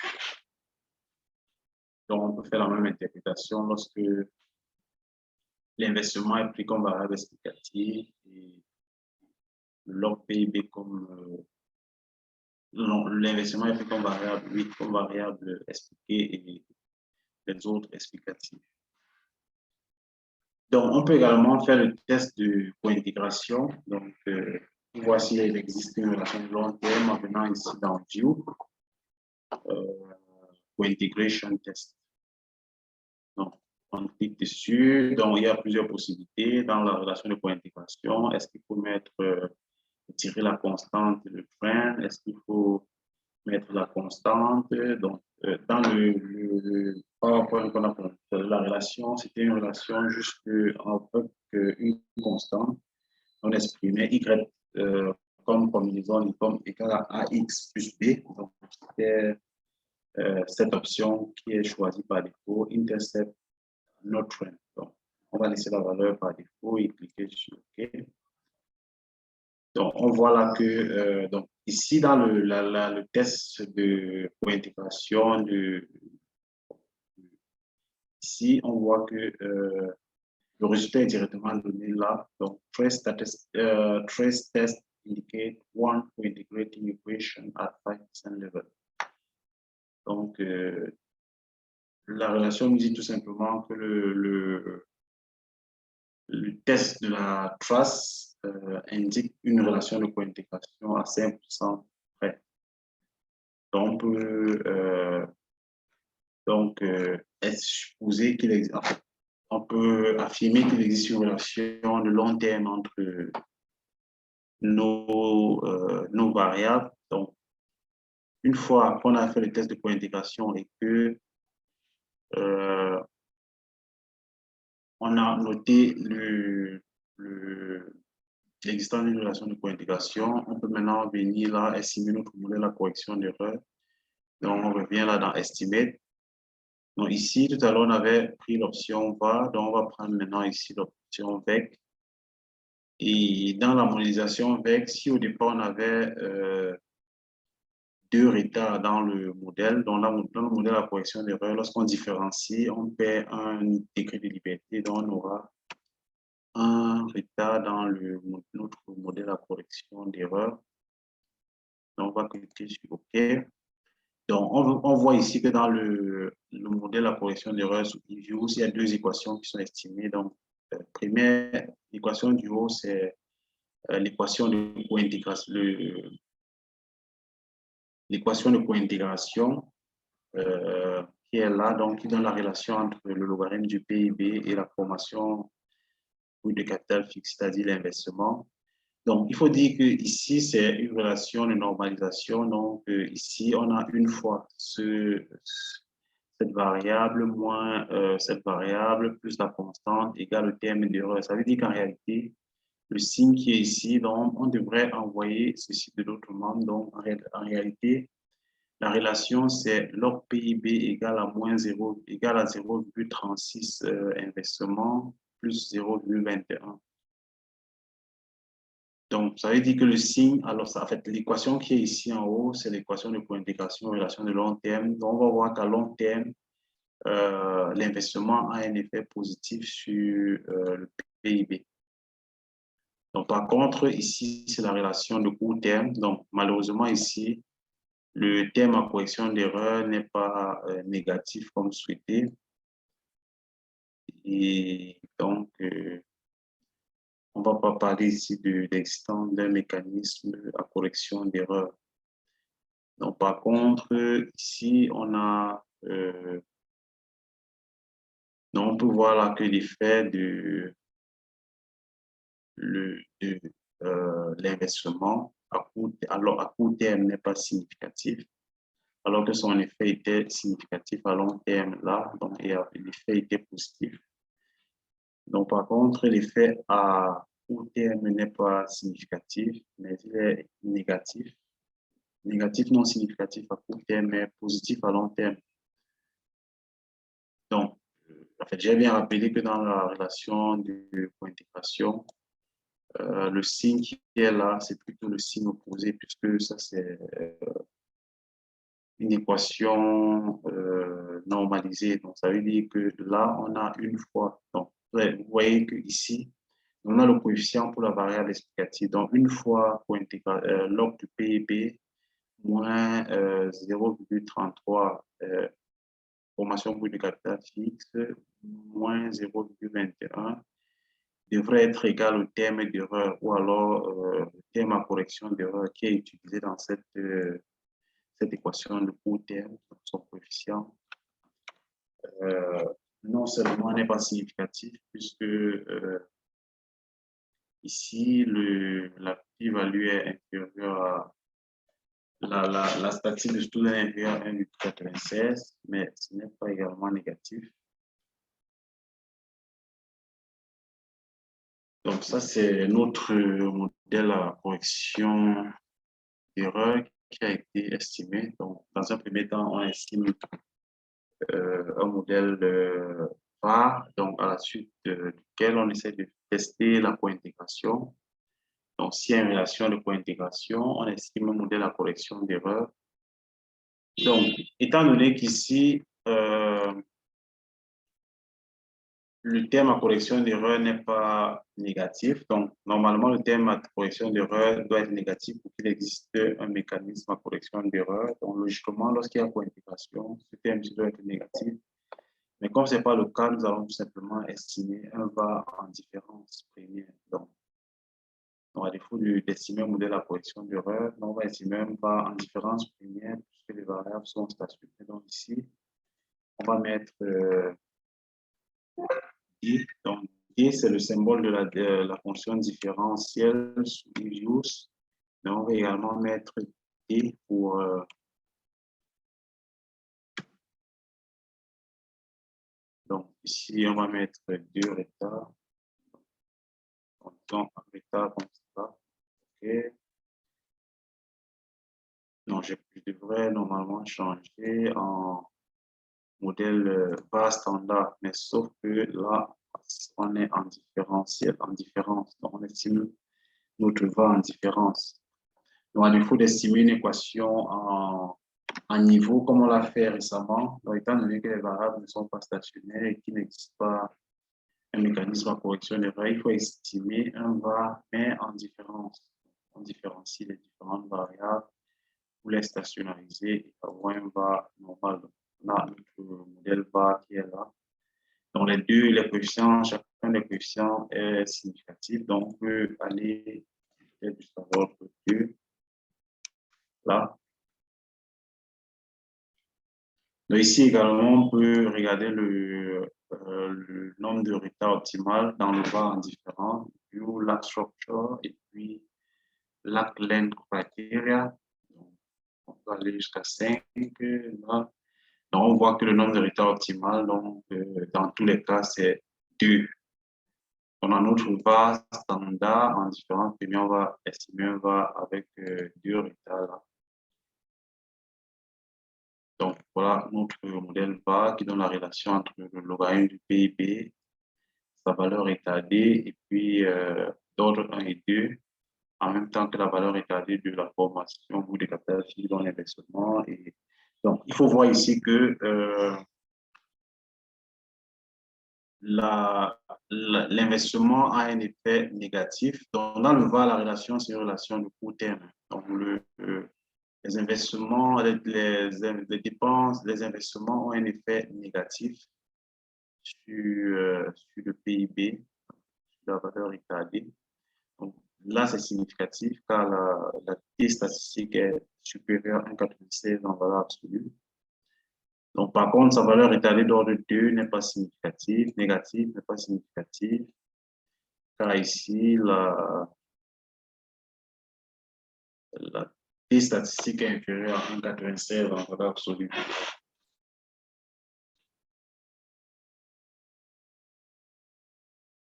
Donc, on peut faire la même interprétation lorsque l'investissement est pris comme variable explicative et le log PIB comme l'investissement est pris comme variable, oui, comme variable expliquée et les autres explicatifs. Donc, on peut également faire le test de co-intégration. Donc, voici il existe une relation de long terme en venant ici dans View, co-integration test. Donc, on clique dessus. Donc, il y a plusieurs possibilités dans la relation de co-intégration. Est-ce qu'il faut tirer la constante de frein? Est-ce qu'il faut mettre la constante. Donc, dans le PowerPoint qu'on a présenté, la relation, c'était une relation juste avec une constante. On exprimait y comme combinaison comme égal à ax plus b. Donc, c'était cette option qui est choisie par défaut, intercept not trend. Donc, on va laisser la valeur par défaut et cliquer sur OK. Donc, on voit là que donc, ici, dans le test de co-intégration, ici, on voit que le résultat est directement donné là. Donc, trace test indicate one co-integrating equation at 5% level. Donc, la relation nous dit tout simplement que le test de la trace indique une relation de co-intégration à 5% près. Donc, supposer qu'il existe, on peut affirmer qu'il existe une relation de long terme entre nos variables. Donc, une fois qu'on a fait le test de co-intégration et que on a noté l'existence d'une relation de co-intégration, on peut maintenant venir là, estimer notre modèle à correction d'erreur. Donc, on revient là dans Estimate. Donc, ici, tout à l'heure, on avait pris l'option VAR. Donc, on va prendre maintenant ici l'option VEC. Et dans la modélisation VEC, si au départ, on avait deux retards dans le modèle, dans le modèle à correction d'erreur, lorsqu'on différencie, on perd un degré de liberté. Donc, on aura un retard dans notre modèle à correction d'erreur. Donc, on va cliquer sur OK. Donc, on voit ici que dans le modèle à correction d'erreur sous eViews, il y a deux équations qui sont estimées. Donc, première équation du haut, c'est l'équation de co-intégration. L'équation de co-intégration qui est là, donc qui donne la relation entre le logarithme du PIB et la formation de capital fixe, c'est-à-dire l'investissement. Donc, il faut dire que ici c'est une relation de normalisation. Donc, ici, on a une fois cette variable moins cette variable plus la constante égale le terme d'erreur. Ça veut dire qu'en réalité, le signe qui est ici, donc, on devrait envoyer ceci de l'autre membre. Donc, en réalité, la relation, c'est log PIB égale à moins 0, égale à 0,36 investissement plus 0,21. Donc, ça veut dire que le signe, alors ça, en fait, l'équation qui est ici en haut, c'est l'équation de co-intégration relation de long terme. Donc, on va voir qu'à long terme, l'investissement a un effet positif sur le PIB. Donc, par contre, ici, c'est la relation de court terme. Donc, malheureusement, ici, le terme à correction d'erreur n'est pas négatif comme souhaité. Et donc, on ne va pas parler ici de l'existence d'un mécanisme à correction d'erreur. Donc, par contre, ici, on a, donc on peut voir là que l'effet de l'investissement à court terme n'est pas significatif, alors que son effet était significatif à long terme là, donc l'effet était positif. Donc, par contre, l'effet à court terme n'est pas significatif, mais il est négatif. Négatif non significatif à court terme, mais positif à long terme. Donc, en fait, j'ai bien rappelé que dans la relation de co-intégration, le signe qui est là, c'est plutôt le signe opposé, puisque ça, c'est une équation normalisée. Donc, ça veut dire que là, on a une fois. Donc, vous voyez qu'ici, on a le coefficient pour la variable explicative. Donc, une fois log du PIB moins 0,33 formation brute de capital fixe moins 0,21 devrait être égal au terme d'erreur ou alors le terme à correction d'erreur qui est utilisé dans cette équation de court terme, son coefficient. Non seulement n'est pas significatif, puisque ici, la p-value est inférieure la statistique de student est inférieure à 1,96, mais ce n'est pas également négatif. Donc, ça, c'est notre modèle à correction d'erreur qui a été estimé. Donc, dans un premier temps, on estime un modèle VAR, donc à la suite duquel on essaie de tester la co-intégration. Donc, s'il y a une relation de co-intégration, on estime un modèle à correction d'erreur. Donc, étant donné qu'ici, le terme à correction d'erreur n'est pas négatif. Donc, normalement, le terme à correction d'erreur doit être négatif pour qu'il existe un mécanisme à correction d'erreur. Donc, logiquement, lorsqu'il y a co-intégration, ce terme doit être négatif. Mais comme ce n'est pas le cas, nous allons tout simplement estimer un VAR en différence première. Donc, à défaut d'estimer un modèle à correction d'erreur, on va estimer un VAR en différence première puisque les variables sont stationnaires. Donc, ici, on va mettre D. Donc, D, c'est le symbole de la fonction différentielle sous use. Mais on va également mettre D pour donc, ici, on va mettre 2 rétards. Donc, un rétard comme ça. OK. Donc, je devrais normalement changer en modèle VAR standard, mais sauf que là, on est en différentiel, en différence. Donc, on estime notre VAR en différence. Donc, à défaut d'estimer une équation en niveau, comme on l'a fait récemment, donc, étant donné que les variables ne sont pas stationnaires et qu'il n'existe pas un mécanisme à correction d'erreur, il faut estimer un VAR, mais en différence. On différencie les différentes variables pour les stationnariser et avoir un VAR normal. Là, notre modèle VAR qui est là. Donc, les coefficients, chacun des coefficients est significatif. Donc, on peut aller jusqu'à l'ordre 2. Là. Donc, ici également, on peut regarder le nombre de retards optimal dans le VAR en différents, view, lag structure et puis lag length criteria. Donc, on peut aller jusqu'à 5. Là. Donc, on voit que le nombre de retards optimal, donc, dans tous les cas, c'est 2. On a notre VAR standard en différents, puis on va estimer un VAR avec 2 retards là. Donc, voilà notre modèle VAR qui donne la relation entre le logarithme du PIB, sa valeur état D, et puis d'ordre 1 et 2, en même temps que la valeur état D de la formation ou des capital physique dans l'investissement. Et donc, il faut voir ici que l'investissement a un effet négatif. Donc, dans le VAR, la relation, c'est une relation de court terme. Donc, les investissements, les dépenses, les investissements ont un effet négatif sur le PIB, sur la valeur établie. Donc, là, c'est significatif car la T statistique est supérieure à 1,96 en valeur absolue. Donc, par contre, sa valeur établie d'ordre 2 n'est pas significative, négative n'est pas significative, car ici, la T statistique est inférieure à 1,96 en valeur absolue.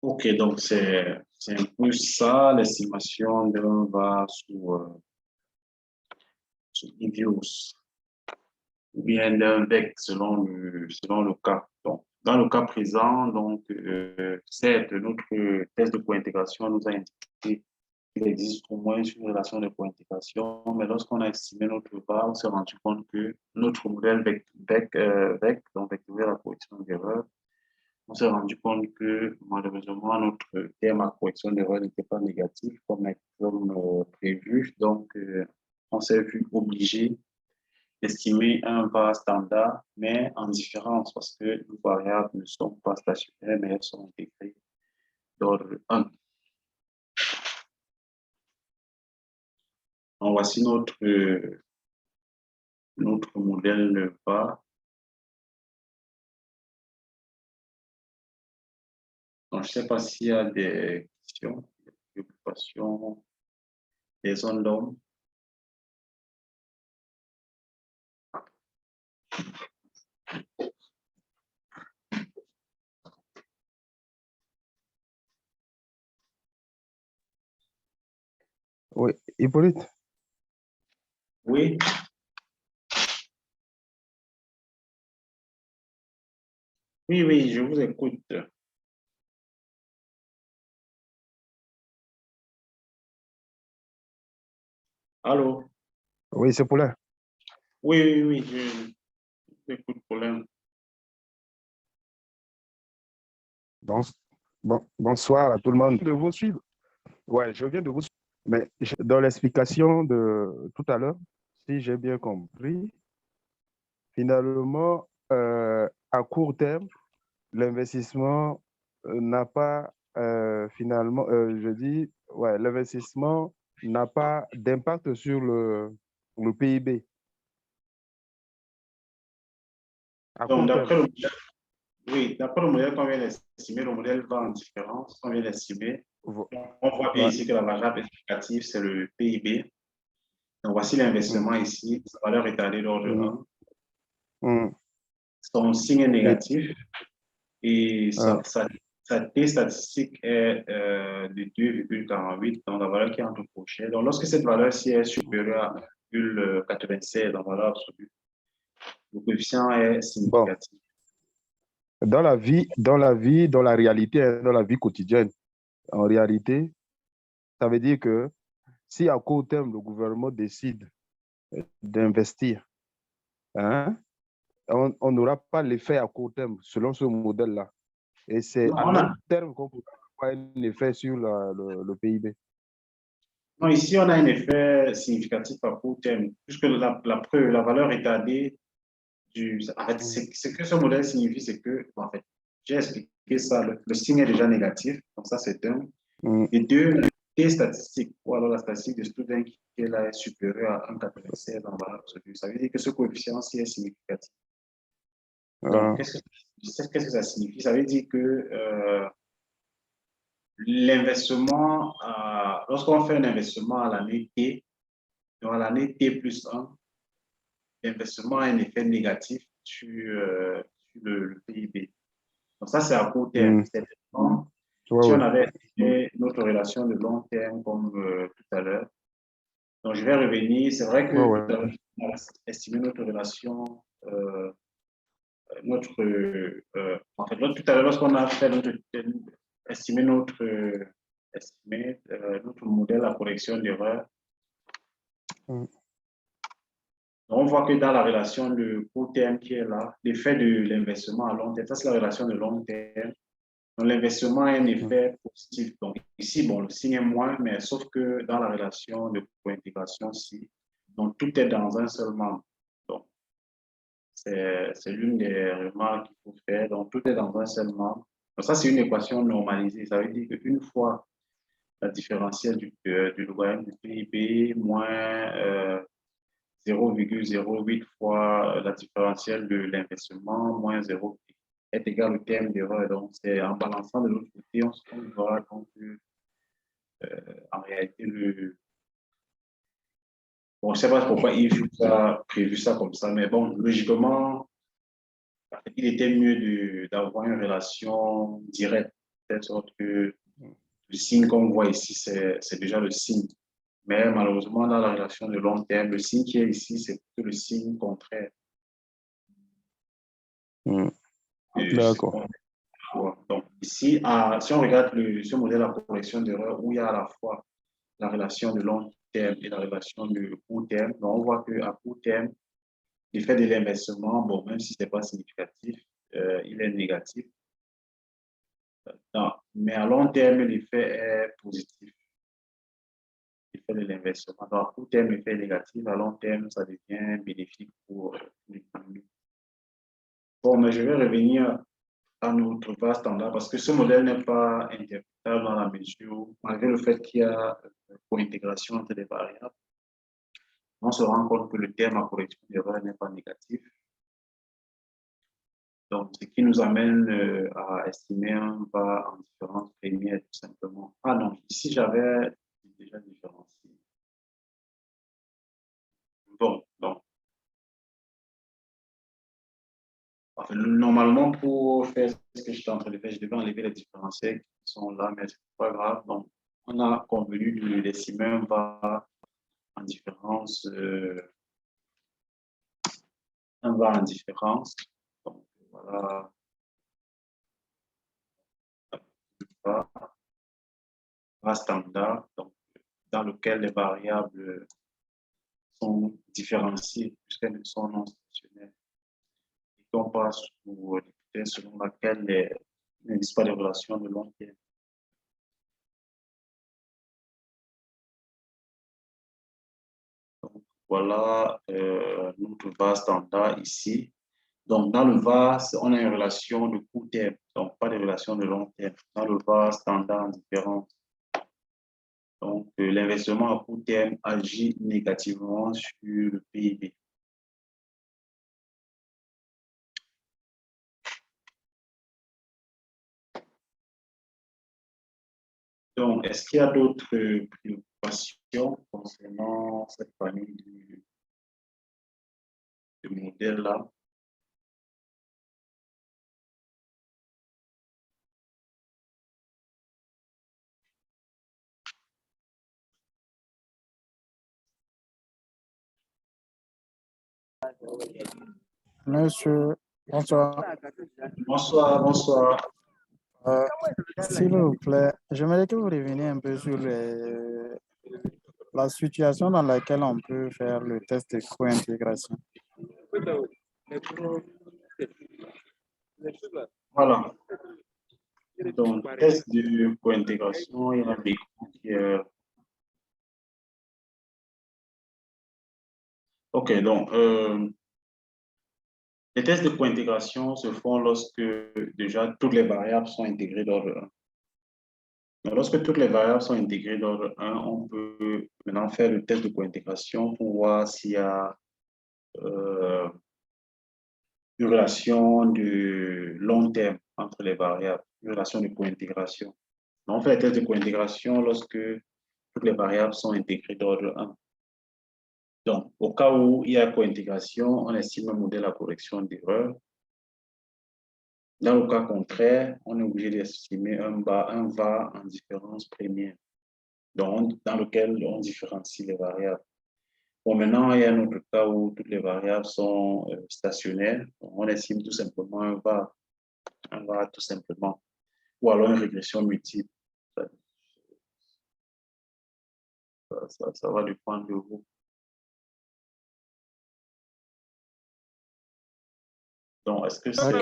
OK, donc c'est un peu ça, l'estimation d'un VAR sous EVOS, ou bien d'un VEC selon le cas. Donc, dans le cas présent, donc, certes, notre test de co-intégration nous a indiqué qu'il existe au moins une relation de co-intégration, mais lorsqu'on a estimé notre VAR, on s'est rendu compte que notre modèle VEC, donc vectoriel à correction d'erreur, on s'est rendu compte que malheureusement, notre terme à correction d'erreur n'était pas négatif comme prévu. Donc, on s'est vu obligé d'estimer un VAR standard, mais en différence parce que les variables ne sont pas stationnaires, mais elles sont intégrées d'ordre 1. Donc, voici notre modèle VAR. Donc, je ne sais pas s'il y a des questions, des préoccupations, des zones d'ombre. Oui, Hippolyte. Oui. Oui, oui, je vous écoute. Allô? Oui, c'est Paulin. Oui, oui, oui, je écoute Paulin. Bonsoir à tout le monde. De vous suivre. Ouais, je viens de vous suivre. Mais dans l'explication de tout à l'heure, si j'ai bien compris, finalement, à court terme, l'investissement n'a pas finalement, je dis, ouais, l'investissement n'a pas d'impact sur le PIB à Donc, court terme. d'après le modèle qu'on vient d'estimer, le modèle va en différence, on vient d'estimer. Vo- On voit bien Ouais. ici que la variable explicative, c'est le PIB. Donc, voici l'investissement ici, sa valeur étalée lors de Mm. 1. Mm. Son signe est Et, négatif et euh, sa T statistique est de 2,48, donc la valeur qui est entre crochets. Donc, lorsque cette valeur-ci est supérieure à 1,96 en valeur absolue, le coefficient est bon, significatif. dans la réalité, hein, dans la vie quotidienne, en réalité, ça veut dire que si à court terme, le gouvernement décide d'investir, hein, on n'aura pas l'effet à court terme selon ce modèle-là. Et c'est Non, à long terme qu'on peut avoir un effet sur le PIB. non, ici, on a un effet significatif à court terme, puisque la valeur étalée en fait, ce que ce modèle signifie, c'est que, en fait, j'ai expliqué ça, le signe est déjà négatif, donc ça c'est un. Mm. Et deux, T statistique, ou alors la statistique de Student qui est là est supérieure à 1,96 en valeur absolue. Ça veut dire que ce coefficient-ci est significatif. Donc, qu'est-ce que ça signifie? Ça veut dire que l'investissement, lorsqu'on fait un investissement à l'année T, donc à l'année T plus 1, l'investissement a un effet négatif sur le PIB. Donc ça, c'est à court terme. Ouais, Si on ouais. avait estimé notre relation de long terme comme tout à l'heure, donc je vais revenir. C'est vrai que Ouais, tout à ouais. l'heure, on a estimé notre relation, en fait, tout à l'heure, lorsqu'on a fait estimé notre modèle à correction d'erreur, Mm. on voit que dans la relation de court terme qui est là, l'effet de l'investissement à long terme, ça c'est la relation de long terme. Donc l'investissement a un effet positif. Donc ici, bon, le signe est moins, mais sauf que dans la relation de co-intégration, si, donc tout est dans un seul membre. Donc c'est l'une des remarques qu'il faut faire. Donc tout est dans un seul membre. Donc ça, c'est une équation normalisée. Ça veut dire qu'une fois la différentielle du logarithme du PIB moins 0,08 fois la différentielle de l'investissement, moins 0 est égal au terme d'erreur. Donc, c'est en balançant de l'autre côté, on verra donc en réalité, bon, je ne sais pas pourquoi Yves a prévu ça comme ça, mais bon, logiquement, il était mieux d'avoir une relation directe, de telle sorte que le signe qu'on voit ici, c'est déjà le signe. Mais malheureusement, dans la relation de long terme, le signe qui est ici, c'est plutôt le signe contraire. Mm. D'accord. Donc, ici, si on regarde ce modèle à correction d'erreur où il y a à la fois la relation de long terme et la relation de court terme, donc on voit qu'à court terme, l'effet de l'investissement, bon, même si ce n'est pas significatif, il est négatif. Non, mais à long terme, l'effet est positif. L'effet de l'investissement. Donc, à court terme, l'effet est négatif. À long terme, ça devient bénéfique pour l'économie. Bon, mais je vais revenir à notre base standard parce que ce modèle n'est pas interprétable dans la mesure où, malgré le fait qu'il y a co-intégration entre les variables, on se rend compte que le terme à correction d'erreur n'est pas négatif. Donc, ce qui nous amène à estimer un bas en différence première tout simplement. Ah non, ici j'avais déjà différencié. Bon, donc, Enfin, normalement, pour faire ce que j'étais en train de faire, je devais enlever les différentiels qui sont là, mais c'est pas grave. Donc, on a convenu de l'estimer un va en différence. Un va en différence. Donc, voilà. Va standard, donc, dans lequel les variables sont différenciées puisqu'elles sont non stationnelles. Et qu'on passe pour l'hypothèse selon laquelle il n'existe pas de relation de long terme. Donc, voilà notre va standard ici. Donc, dans le va, on a une relation de court terme, donc pas de relation de long terme. Dans le va standard en différence. Donc, l'inversement à court terme agit négativement sur le PIB. Donc, est-ce qu'il y a d'autres préoccupations concernant cette famille de modèles-là? Monsieur, bonsoir. Bonsoir, bonsoir. S'il vous plaît, j'aimerais que vous reveniez un peu sur la situation dans laquelle on peut faire le test de co-intégration. Voilà. Donc, test de co-intégration, il y a des cours qui... OK, donc, les tests de co-intégration se font lorsque déjà toutes les variables sont intégrées d'ordre 1. Donc, lorsque toutes les variables sont intégrées d'ordre 1, on peut maintenant faire le test de co-intégration pour voir s'il y a une relation de long terme entre les variables, une relation de co-intégration. On fait le test de co-intégration lorsque toutes les variables sont intégrées d'ordre 1. Donc, au cas où il y a co-intégration, on estime un modèle à correction d'erreur. Dans le cas contraire, on est obligé d'estimer un va en différence première, donc dans lequel on différencie les variables. Bon, maintenant, il y a un autre cas où toutes les variables sont stationnaires. Donc, on estime tout simplement un va tout simplement, ou alors une régression multiple. Ça va dépendre de vous. Donc, est-ce que c'est...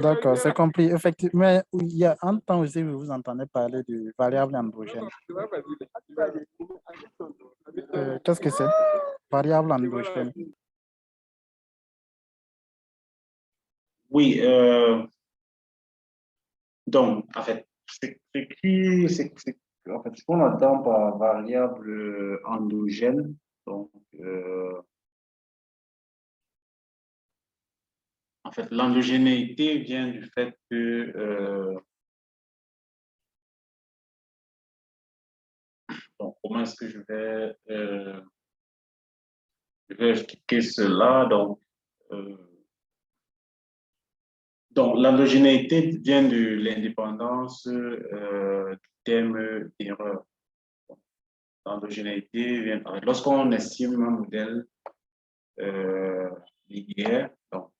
D'accord, c'est compris. Effectivement, mais il y a un temps aussi où vous entendez parler de variable androgène. Qu'est-ce que c'est? Variable androgène. Oui, donc, en fait, ce qu'on entend par variable endogène, donc, en fait, l'endogénéité vient du fait que, donc, comment est-ce que je vais expliquer cela? Donc, l'endogénéité vient de l'indépendance du terme d'erreur. L'endogénéité vient, lorsqu'on estime un modèle linéaire, donc,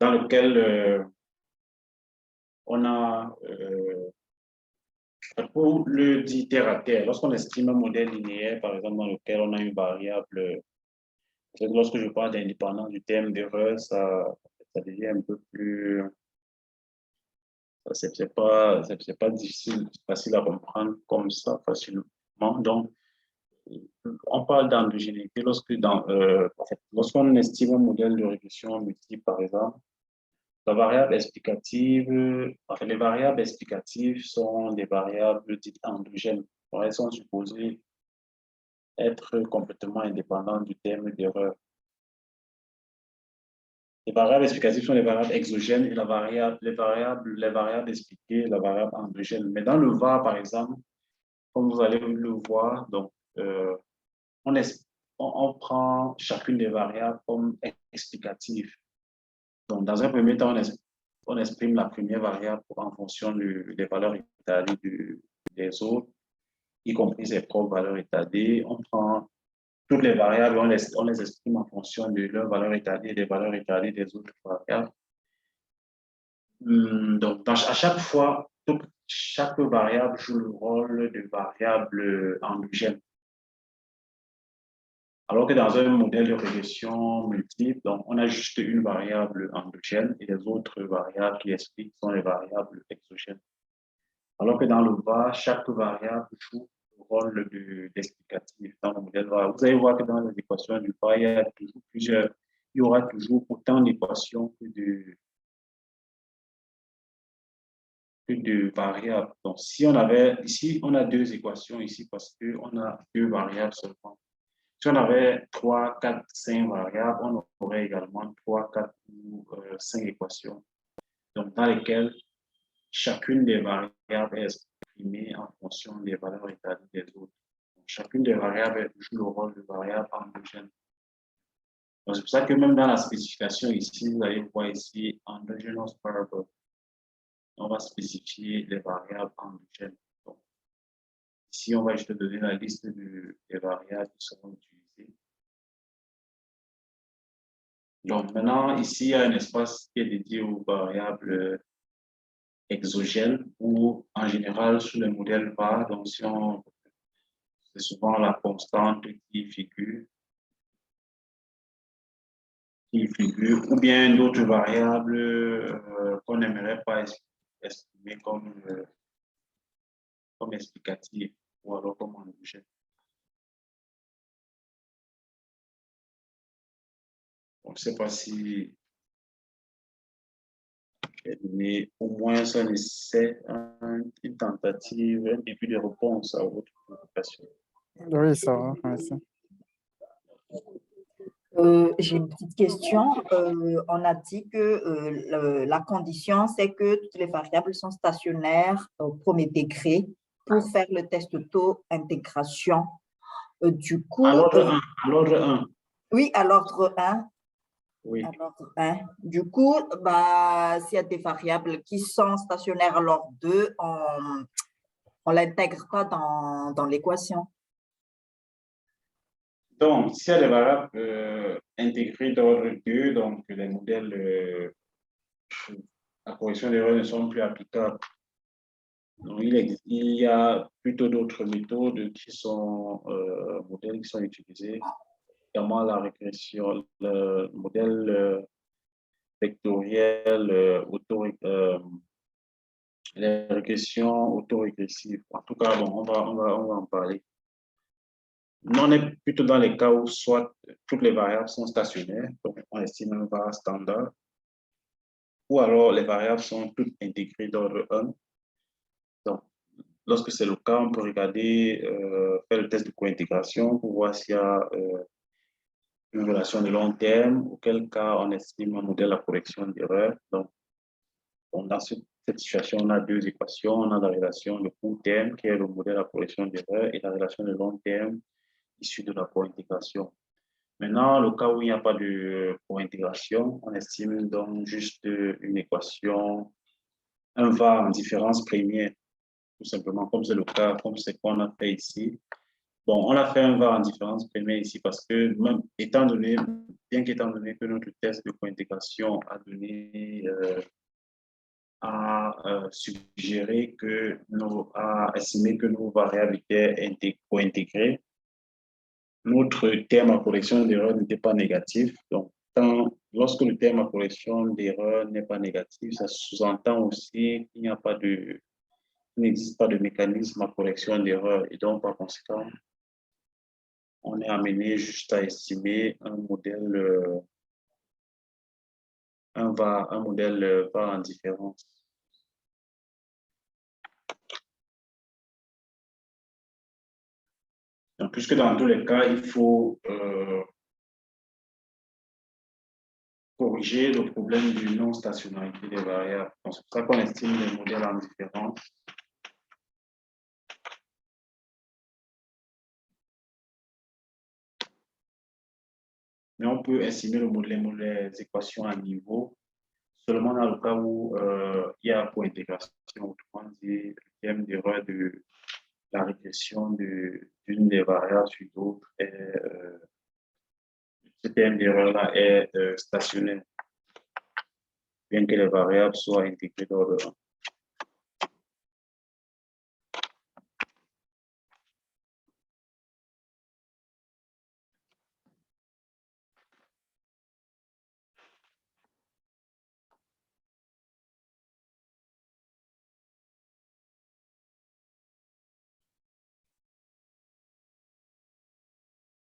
dans lequel on a, pour le dit terre à terre, lorsqu'on estime un modèle linéaire, par exemple, dans lequel on a une variable, lorsque je parle d'indépendance du terme d'erreur, ça devient un peu plus, c'est pas facile à comprendre comme ça facilement. Donc, on parle d'endogénéité lorsqu'on estime un modèle de régression multiple, par exemple. La variable explicative, les variables explicatives sont des variables dites endogènes. Elles sont supposées être complètement indépendantes du terme d'erreur. Les variables explicatives sont les variables exogènes et les variables expliquées, la variable endogène. Mais dans le VAR, par exemple, comme vous allez le voir, donc, on prend chacune des variables comme explicative. Donc, dans un premier temps, on exprime la première variable en fonction des valeurs établies des autres, y compris ses propres valeurs établies. On prend toutes les variables, on les exprime en fonction de leurs valeurs établies et des valeurs établies des autres variables. Donc, à chaque fois, chaque variable joue le rôle de variable endogène. Alors que dans un modèle de régression multiple, donc, on a juste une variable endogène et les autres variables qui expliquent sont les variables exogènes. Alors que dans le VAR, chaque variable joue le rôle d'explicatif dans le modèle VAR. Vous allez voir que dans les équations du VAR, il y aura toujours autant d'équations que de variables. Donc, si on avait, ici, on a deux équations ici parce qu'on a deux variables seulement. Si on avait 3, 4, 5 variables, on aurait également 3, 4 ou 5 équations. Donc, dans lesquelles chacune des variables est exprimée en fonction des valeurs établies des autres. Donc, chacune des variables joue le rôle de variable endogène. Donc, c'est pour ça que même dans la spécification ici, vous allez voir ici endogenous variable. On va spécifier les variables endogènes. Donc, ici, on va juste donner la liste des variables qui seront utilisées. Donc, maintenant, ici, il y a un espace qui est dédié aux variables exogènes ou, en général, sous le modèle VAR, donc c'est souvent la constante qui figure, ou bien d'autres variables qu'on n'aimerait pas exprimer comme explicatives ou alors comme endogènes. Donc, je ne sais pas si j'ai donné au moins un essai, une tentative, un début de réponse à votre préoccupation. Oui, ça va, merci. J'ai une petite question. On a dit que la condition, c'est que toutes les variables sont stationnaires au premier degré pour faire le test d'auto-intégration. Du coup, à l'ordre 1. Oui, à l'ordre 1. Oui. À l'ordre 1. Du coup, bah, s'il y a des variables qui sont stationnaires à l'ordre 2, on ne l'intègre pas dans l'équation. Donc, s'il y a des variables intégrées d'ordre 2, donc les modèles la correction d'erreurs ne sont plus applicables. Donc, il y a plutôt d'autres méthodes qui sont modèles qui sont utilisés, notamment la régression, le modèle vectoriel, les régressions autorégressives. En tout cas, bon, on va en parler. Nous, on est plutôt dans les cas où soit toutes les variables sont stationnaires, donc on estime un VAR standard, ou alors les variables sont toutes intégrées d'ordre 1. Donc, lorsque c'est le cas, on peut regarder, faire le test de cointégration pour voir s'il y a une relation de long terme, auquel cas on estime un modèle à correction d'erreur. Donc, dans cette situation, on a deux équations. On a la relation de court terme, qui est le modèle à correction d'erreur, et la relation de long terme, issue de la cointégration. Maintenant, le cas où il n'y a pas de cointégration, on estime donc juste une équation, un VAR en différence première, tout simplement, comme c'est le cas, comme c'est qu'on a fait ici. Bon, on a fait un VAR en différence première ici parce que, même bien qu'étant donné que notre test de cointégration a suggéré a estimé que nos variables étaient co-intégrées, notre terme à correction d'erreur n'était pas négatif. Donc, lorsque le terme à correction d'erreur n'est pas négatif, ça sous-entend aussi qu'il n'existe pas de mécanisme à correction d'erreur. Et donc, par conséquent, on est amené juste à estimer un modèle, un modèle VAR en différence. Donc, puisque dans tous les cas, il faut corriger le problème du non-stationnarité des variables. C'est pour ça qu'on estime les modèles en différence. mais on peut estimer les équations à niveau seulement dans le cas où il y a pour intégration, autrement dit, le terme d'erreur de la régression d'une des variables sur d'autres ce terme d'erreur-là est stationnaire, bien que les variables soient intégrées dans le 1.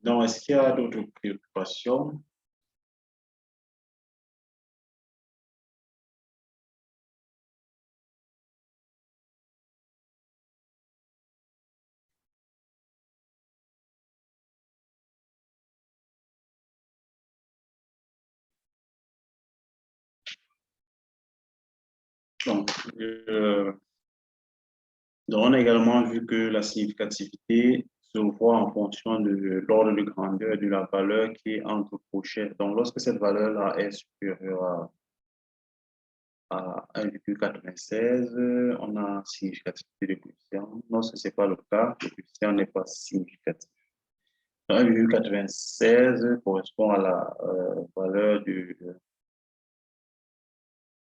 Donc, est-ce qu'il y a d'autres préoccupations? Donc, on a également vu que la significativité se voit en fonction de l'ordre de grandeur de la valeur qui est entre crochets. Donc, lorsque cette valeur-là est supérieure à 1,96, on a significativité de coefficient. Lorsque ce n'est pas le cas, le coefficient n'est pas significatif. 1,96 correspond à la valeur de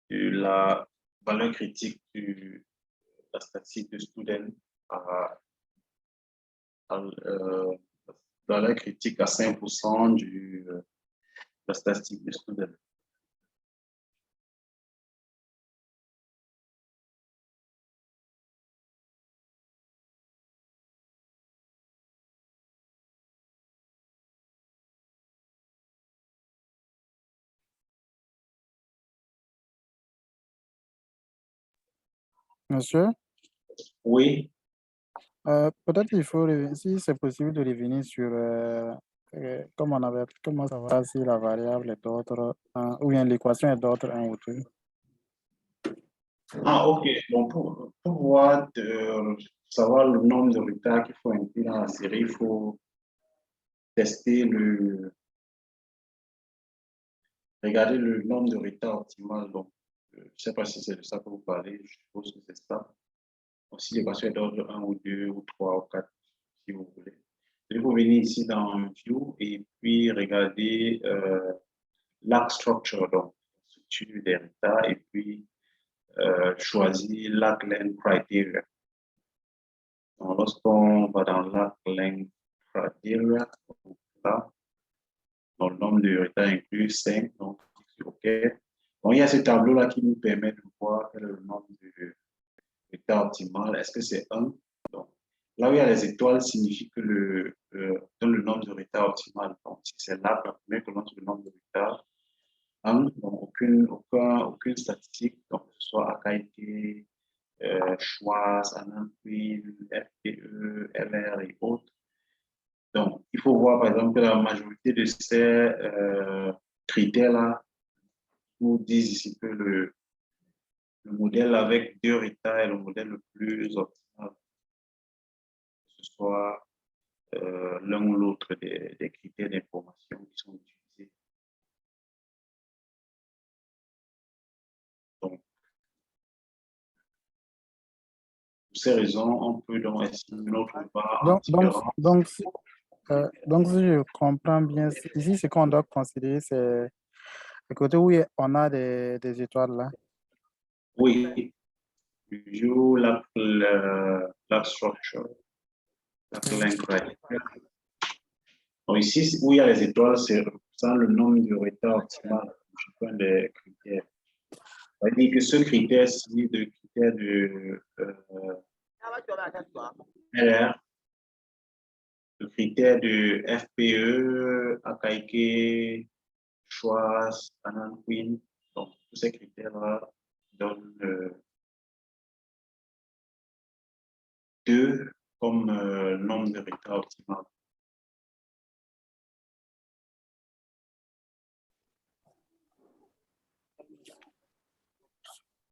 la valeur critique de la statistique de Student valeur critique à 5% de la statistique de Student. Monsieur, Oui, peut-être il faut, si c'est possible, de revenir sur comment savoir si la variable est d'ordre 1 ou bien l'équation est d'ordre 1 ou 2. ah, ok. Donc, pour pouvoir savoir le nombre de retards qu'il faut inclure dans la série, il faut tester regarder le nombre de retards optimal. Donc, je ne sais pas si c'est de ça que vous parlez, je suppose que c'est ça. Donc, si l'équation est d'ordre 1 ou 2 ou 3 ou 4, si vous voulez. Il faut venir ici dans View et puis regarder l'arc structure, donc structure des retards, et puis choisir l'arc length criteria. Donc, lorsqu'on va dans l'arc length criteria, là, donc, le nombre de retards inclus 5, donc OK. Donc, il y a ce tableau-là qui nous permet de voir quel est le nombre de retards optimal. Est-ce que c'est 1? Donc, là où il y a les étoiles, signifie que donne le nombre de retards optimal. Donc, si c'est là, la première colonne, c'est le nombre de retards. 1, donc aucune statistique, donc que ce soit AKT, Schwartz, Anand Quinn, FPE, LR et autres. Donc, il faut voir par exemple que la majorité de ces critères-là nous disent ici que le modèle avec 2 retards est le modèle le plus optimal, que ce soit l'un ou l'autre des critères d'information qui sont utilisés. Donc, pour ces raisons, on peut donc estimer notre barre en différence. Donc, si je comprends bien, ici, ce qu'on doit considérer, c'est le côté où on a des étoiles là. Oui, view la structure, la length. Donc ici, où il y a les étoiles, c'est représente le nombre de retards optimal du point des critères. Ça veut dire que ce critère-ci, le critère de LR, le critère de FPE, Akaike, Schwartz, Anand Quinn, donc tous ces critères-là donnent 2 comme nombre de retards optimal.